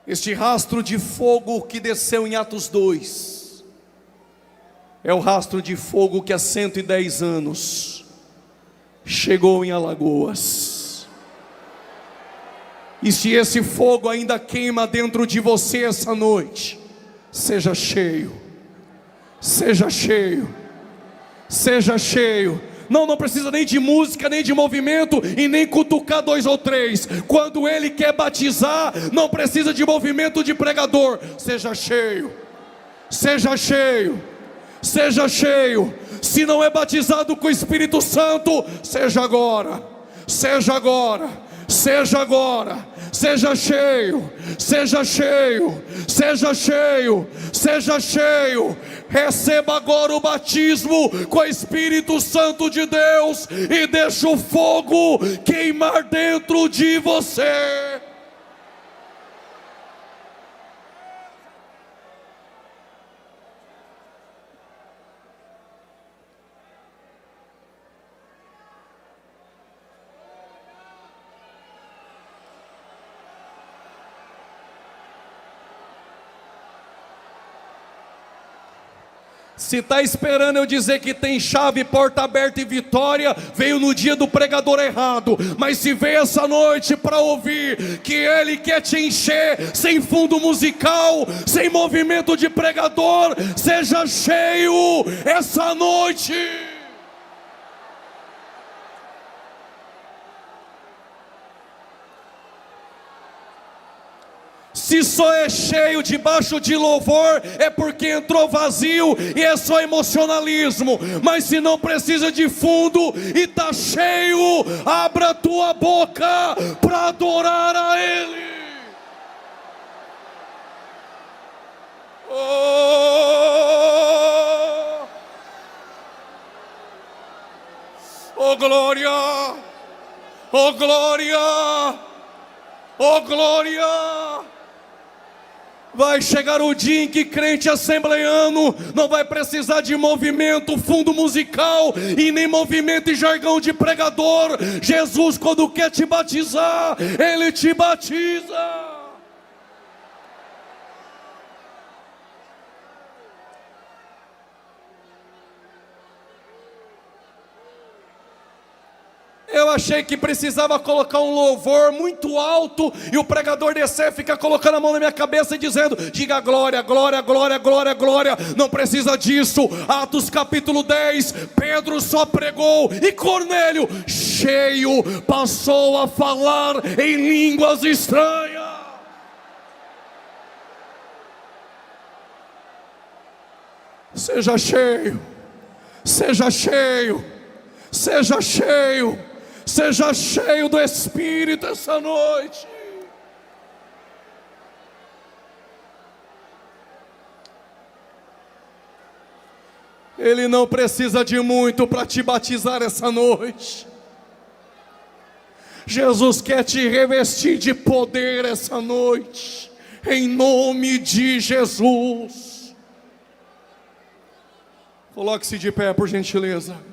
Este rastro de fogo que desceu em Atos 2 é o rastro de fogo que há 110 anos chegou em Alagoas. E se esse fogo ainda queima dentro de você essa noite, seja cheio, seja cheio, seja cheio. Não precisa nem de música, nem de movimento e nem cutucar 2 ou 3. Quando ele quer batizar, não precisa de movimento de pregador. Seja cheio, seja cheio, seja cheio. Se não é batizado com o Espírito Santo, seja agora, seja agora, seja agora. Seja cheio, seja cheio, seja cheio, seja cheio. Receba agora o batismo com o Espírito Santo de Deus e deixa o fogo queimar dentro de você. Se está esperando eu dizer que tem chave, porta aberta e vitória, veio no dia do pregador errado. Mas se veio essa noite para ouvir que Ele quer te encher, sem fundo musical, sem movimento de pregador, seja cheio essa noite. Se só é cheio debaixo de louvor, é porque entrou vazio e é só emocionalismo. Mas se não precisa de fundo e está cheio, abra a tua boca para adorar a Ele. Oh, oh glória, oh glória, oh glória. Vai chegar o dia em que crente assembleiano não vai precisar de movimento, fundo musical e nem movimento e jargão de pregador. Jesus, quando quer te batizar, Ele te batiza. Eu achei que precisava colocar um louvor muito alto e o pregador descer e ficar colocando a mão na minha cabeça e dizendo: diga glória, glória, glória, glória, glória. Não precisa disso. Atos capítulo 10, Pedro só pregou e Cornélio, cheio, passou a falar em línguas estranhas. Seja cheio, seja cheio, seja cheio. Seja cheio do Espírito essa noite. Ele não precisa de muito para te batizar essa noite. Jesus quer te revestir de poder essa noite, em nome de Jesus. Coloque-se de pé, por gentileza.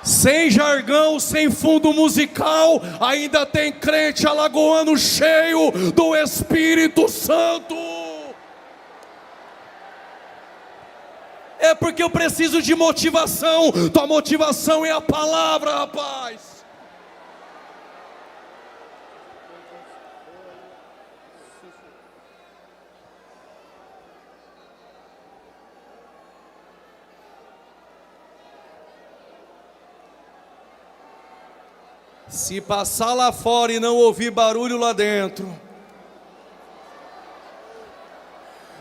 Sem jargão, sem fundo musical, ainda tem crente alagoano cheio do Espírito Santo. É porque eu preciso de motivação. Tua motivação é a palavra, rapaz. Se passar lá fora e não ouvir barulho lá dentro,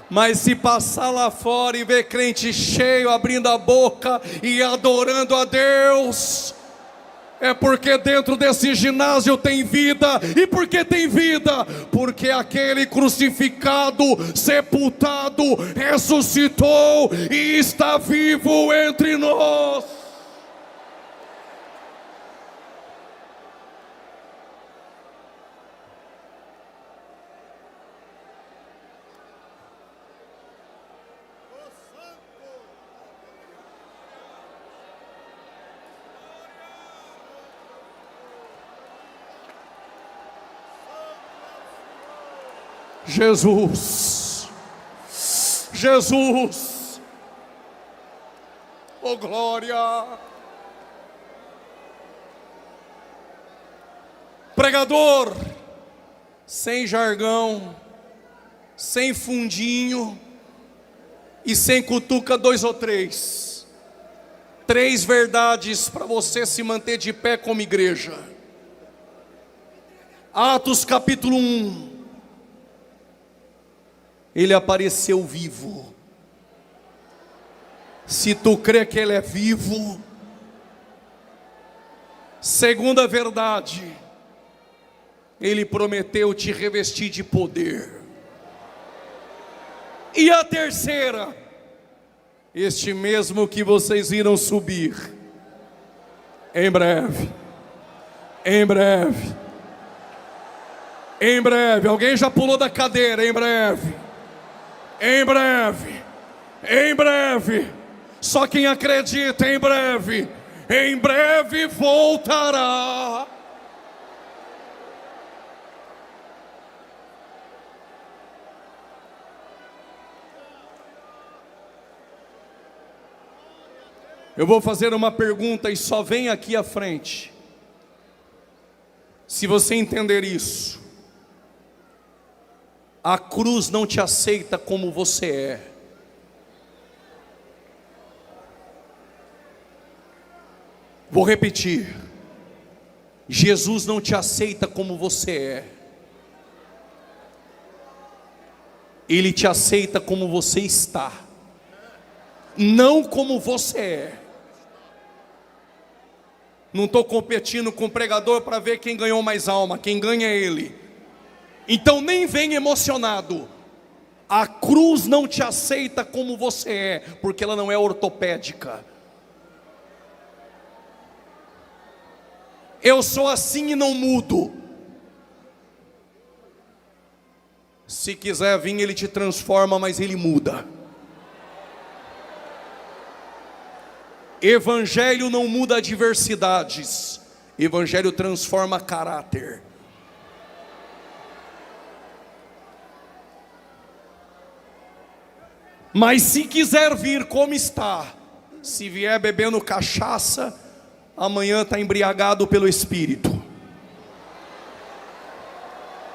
mas se passar lá fora e ver crente cheio, abrindo a boca e adorando a Deus, é porque dentro desse ginásio tem vida. E por que tem vida? Porque aquele crucificado, sepultado, ressuscitou e está vivo entre nós. Jesus, Jesus, oh glória. Pregador, sem jargão, sem fundinho e sem cutuca 2 ou 3. 3 verdades para você se manter de pé como igreja. Atos capítulo 1. Ele apareceu vivo. Se tu crê que Ele é vivo. Segunda verdade, Ele prometeu te revestir de poder. E a terceira, este mesmo que vocês viram subir, em breve, Em breve. Em breve. Alguém já pulou da cadeira? Em breve. Em breve. Em breve. Só quem acredita, em breve. Em breve voltará. Eu vou fazer uma pergunta e só vem aqui à frente. Se você entender isso, a cruz não te aceita como você é. Vou repetir. Jesus não te aceita como você é. Ele te aceita como você está, não como você é. Não estou competindo com o pregador para ver quem ganhou mais alma. Quem ganha é ele. Então nem vem emocionado. A cruz não te aceita como você é, porque ela não é ortopédica. Eu sou assim e não mudo. Se quiser vir, ele te transforma, mas ele muda. Evangelho não muda adversidades. Evangelho transforma caráter. Mas se quiser vir como está, se vier bebendo cachaça, amanhã está embriagado pelo Espírito.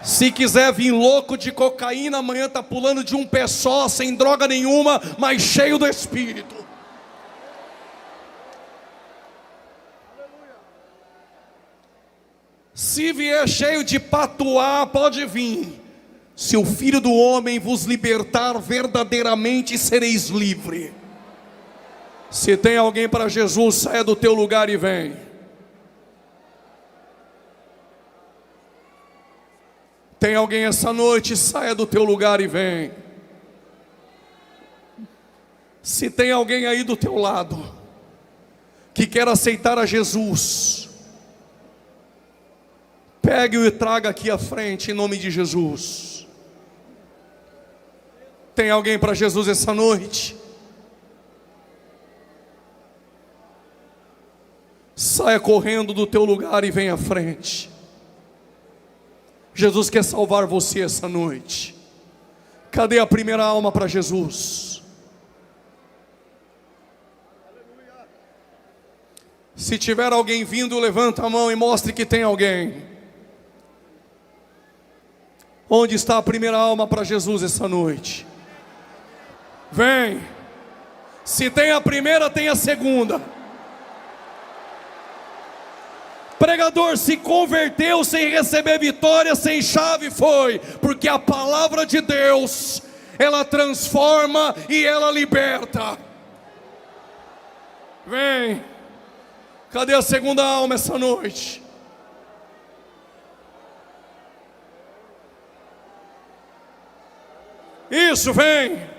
Se quiser vir louco de cocaína, amanhã está pulando de um pé só, sem droga nenhuma, mas cheio do Espírito. Se vier cheio de patuá, pode vir. Se o Filho do Homem vos libertar, verdadeiramente sereis livre. Se tem alguém para Jesus, saia do teu lugar e vem. Tem alguém essa noite, saia do teu lugar e vem. Se tem alguém aí do teu lado, que quer aceitar a Jesus, pegue-o e traga aqui à frente, em nome de Jesus. Tem alguém para Jesus essa noite? Saia correndo do teu lugar e venha à frente. Jesus quer salvar você essa noite. Cadê a primeira alma para Jesus? Se tiver alguém vindo, levanta a mão e mostre que tem alguém. Onde está a primeira alma para Jesus essa noite? Vem. Se tem a primeira, tem a segunda. Pregador se converteu sem receber vitória, sem chave, foi porque a palavra de Deus, ela transforma e ela liberta. Vem. Cadê a segunda alma essa noite? Isso, vem.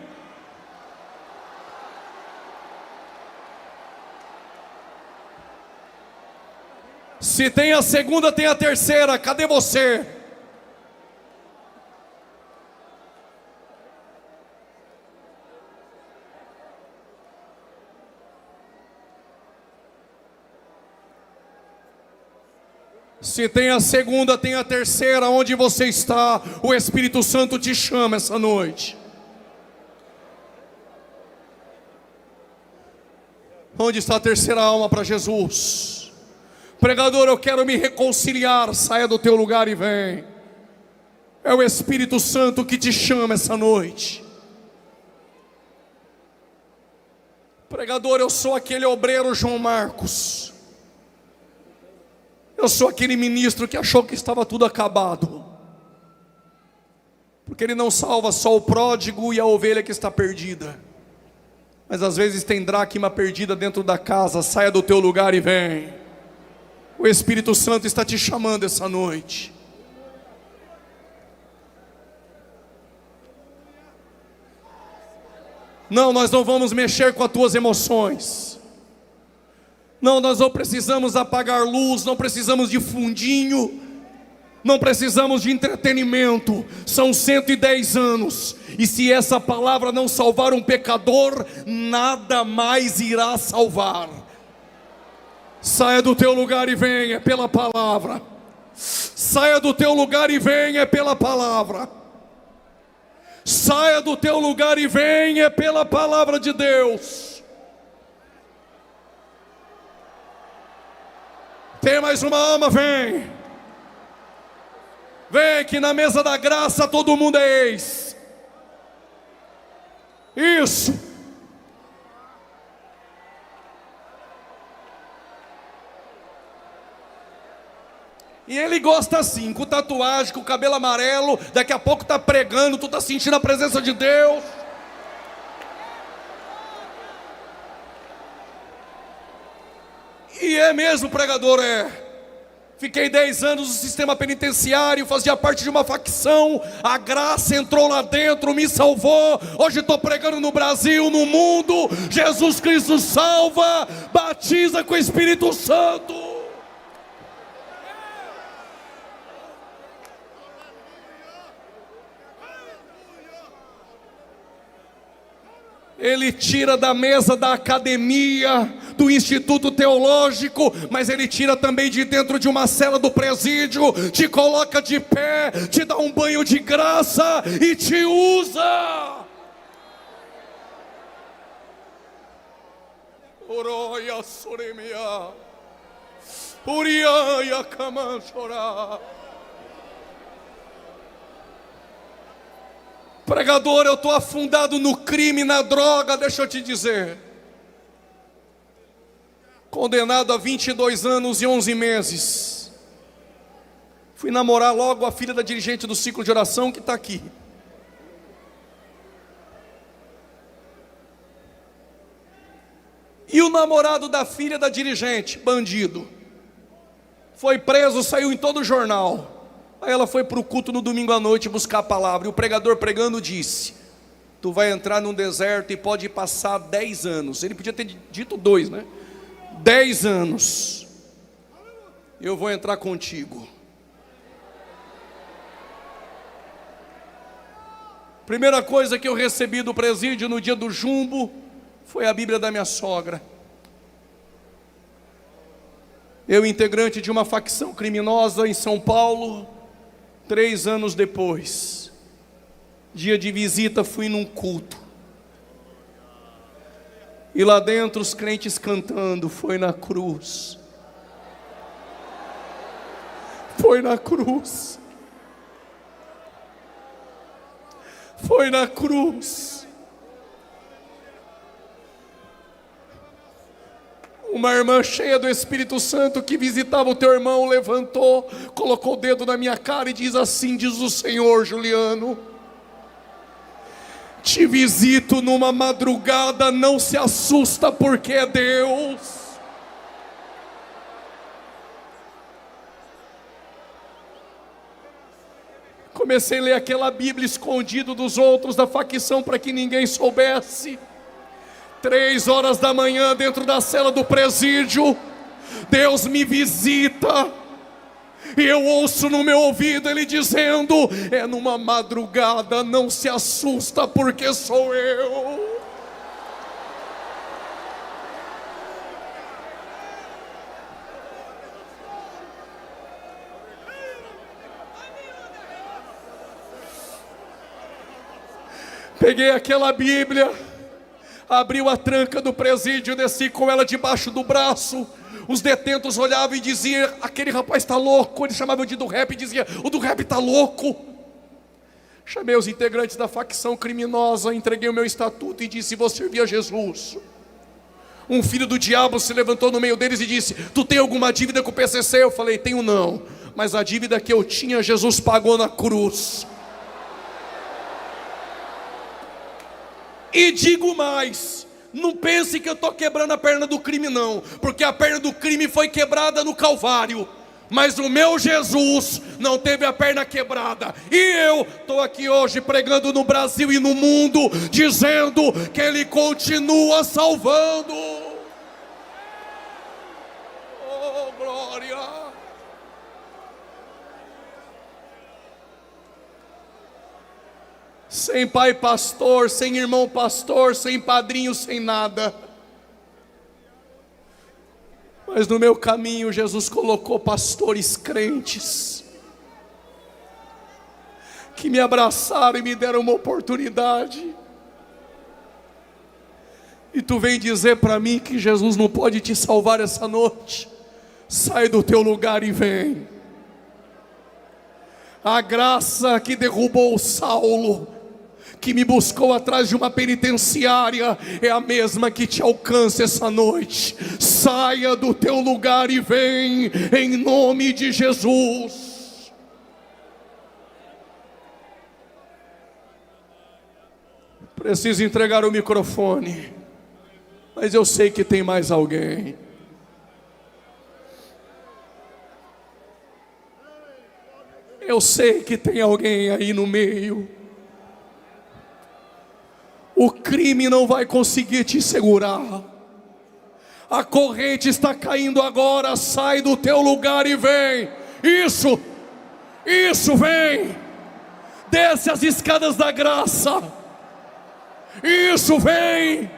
Se tem a segunda, tem a terceira. Cadê você? Se tem a segunda, tem a terceira. Onde você está? O Espírito Santo te chama essa noite. Onde está a terceira alma para Jesus? Pregador, eu quero me reconciliar. Saia do teu lugar e vem. É o Espírito Santo que te chama essa noite. Pregador, eu sou aquele obreiro João Marcos. Eu sou aquele ministro que achou que estava tudo acabado. Porque ele não salva só o pródigo e a ovelha que está perdida, mas às vezes tem dracma perdida dentro da casa. Saia do teu lugar e vem. O Espírito Santo está te chamando essa noite. Não, nós não vamos mexer com as tuas emoções. Não, nós não precisamos apagar luz, não precisamos de fundinho, não precisamos de entretenimento. São 110 anos, e se essa palavra não salvar um pecador, nada mais irá salvar. Saia do teu lugar e venha pela palavra. Saia do teu lugar e venha pela palavra. Saia do teu lugar e venha pela palavra de Deus. Tem mais uma alma? Vem. Vem que na mesa da graça todo mundo é ex. Isso. E ele gosta assim, com tatuagem, com cabelo amarelo. Daqui a pouco está pregando, tu está sentindo a presença de Deus. E é mesmo, pregador, é. Fiquei 10 anos no sistema penitenciário, fazia parte de uma facção. A graça entrou lá dentro, me salvou. Hoje estou pregando no Brasil, no mundo. Jesus Cristo salva, batiza com o Espírito Santo. Ele tira da mesa da academia, do instituto teológico, mas ele tira também de dentro de uma cela do presídio, te coloca de pé, te dá um banho de graça e te usa. Oroia soremia, uriaia camanchorá. Pregador, eu estou afundado no crime, na droga. Deixa eu te dizer, condenado a 22 anos e 11 meses. Fui namorar logo a filha da dirigente do ciclo de oração, que está aqui. E o namorado da filha da dirigente, bandido, foi preso, saiu em todo o jornal. Aí ela foi para o culto no domingo à noite buscar a palavra. E o pregador pregando disse: tu vai entrar num deserto e pode passar 10 anos. Ele podia ter dito 2, né? 10 anos. Eu vou entrar contigo. Primeira coisa que eu recebi do presídio no dia do jumbo foi a Bíblia da minha sogra. Eu, integrante de uma facção criminosa em São Paulo, 3 anos depois, dia de visita, fui num culto. E lá dentro os crentes cantando: foi na cruz. Foi na cruz. Foi na cruz. Uma irmã cheia do Espírito Santo que visitava o teu irmão levantou, colocou o dedo na minha cara e diz assim: diz o Senhor, Juliano, te visito numa madrugada, não se assusta porque é Deus. Comecei a ler aquela Bíblia escondido dos outros da facção para que ninguém soubesse. 3 horas da manhã, dentro da cela do presídio, Deus me visita, e eu ouço no meu ouvido Ele dizendo: é numa madrugada, não se assusta porque sou eu. Peguei aquela Bíblia, abriu a tranca do presídio, desci com ela debaixo do braço. Os detentos olhavam e diziam: aquele rapaz está louco. Eles chamavam de do rap e diziam: o do rap está louco. Chamei os integrantes da facção criminosa, entreguei o meu estatuto e disse: vou servir a Jesus. Um filho do diabo se levantou no meio deles e disse: tu tem alguma dívida com o PCC? Eu falei: tenho não, mas a dívida que eu tinha, Jesus pagou na cruz. E digo mais, não pense que eu estou quebrando a perna do crime não, porque a perna do crime foi quebrada no Calvário, mas o meu Jesus não teve a perna quebrada. E eu estou aqui hoje pregando no Brasil e no mundo, dizendo que Ele continua salvando. Oh, glória! Sem pai pastor, sem irmão pastor, sem padrinho, sem nada. Mas no meu caminho Jesus colocou pastores crentes, que me abraçaram e me deram uma oportunidade. E tu vem dizer para mim que Jesus não pode te salvar essa noite? Sai do teu lugar e vem. A graça que derrubou Saulo, que me buscou atrás de uma penitenciária, é a mesma que te alcança essa noite. Saia do teu lugar e vem, em nome de Jesus. Preciso entregar o microfone, mas eu sei que tem mais alguém. Eu sei que tem alguém aí no meio. O crime não vai conseguir te segurar. A corrente está caindo agora. Sai do teu lugar e vem. Isso, vem. Desce as escadas da graça. Isso, vem.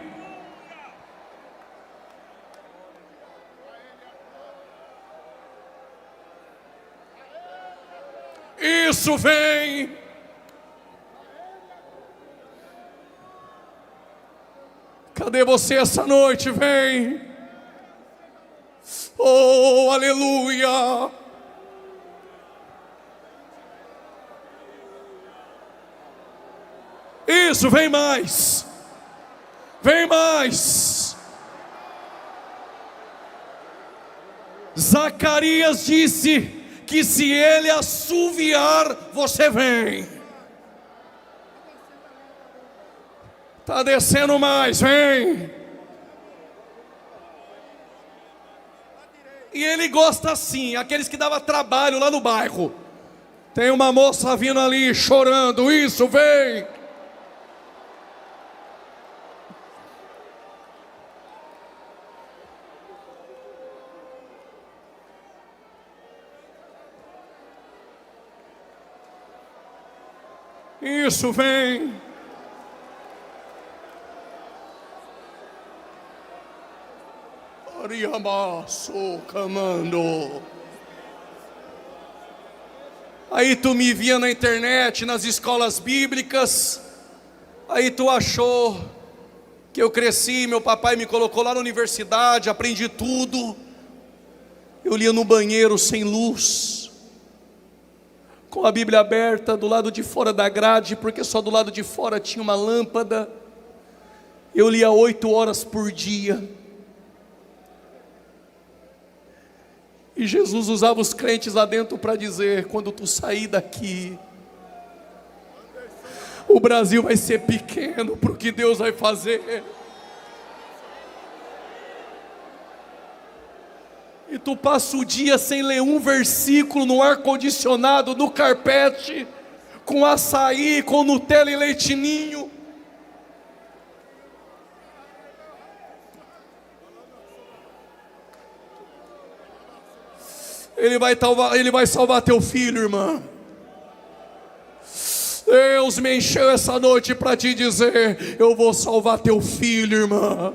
Isso, vem. Cadê você essa noite? Vem. Oh, aleluia. Isso, vem mais. Vem mais. Zacarias disse que se ele assoviar, você vem. Está descendo mais, vem. E ele gosta assim, aqueles que davam trabalho lá no bairro. Tem uma moça vindo ali chorando, isso, vem. Isso, vem. Oriamaço, camando. Aí tu me via na internet, nas escolas bíblicas. Aí tu achou que eu cresci, meu papai me colocou lá na universidade, aprendi tudo. Eu lia no banheiro sem luz, com a Bíblia aberta do lado de fora da grade, porque só do lado de fora tinha uma lâmpada. Eu lia 8 horas por dia. E Jesus usava os crentes lá dentro para dizer: quando tu sair daqui, o Brasil vai ser pequeno para o que Deus vai fazer. E tu passa o dia sem ler um versículo no ar-condicionado, no carpete, com açaí, com Nutella e leite ninho. Ele vai salvar teu filho, irmã. Deus me encheu essa noite para te dizer: eu vou salvar teu filho, irmã.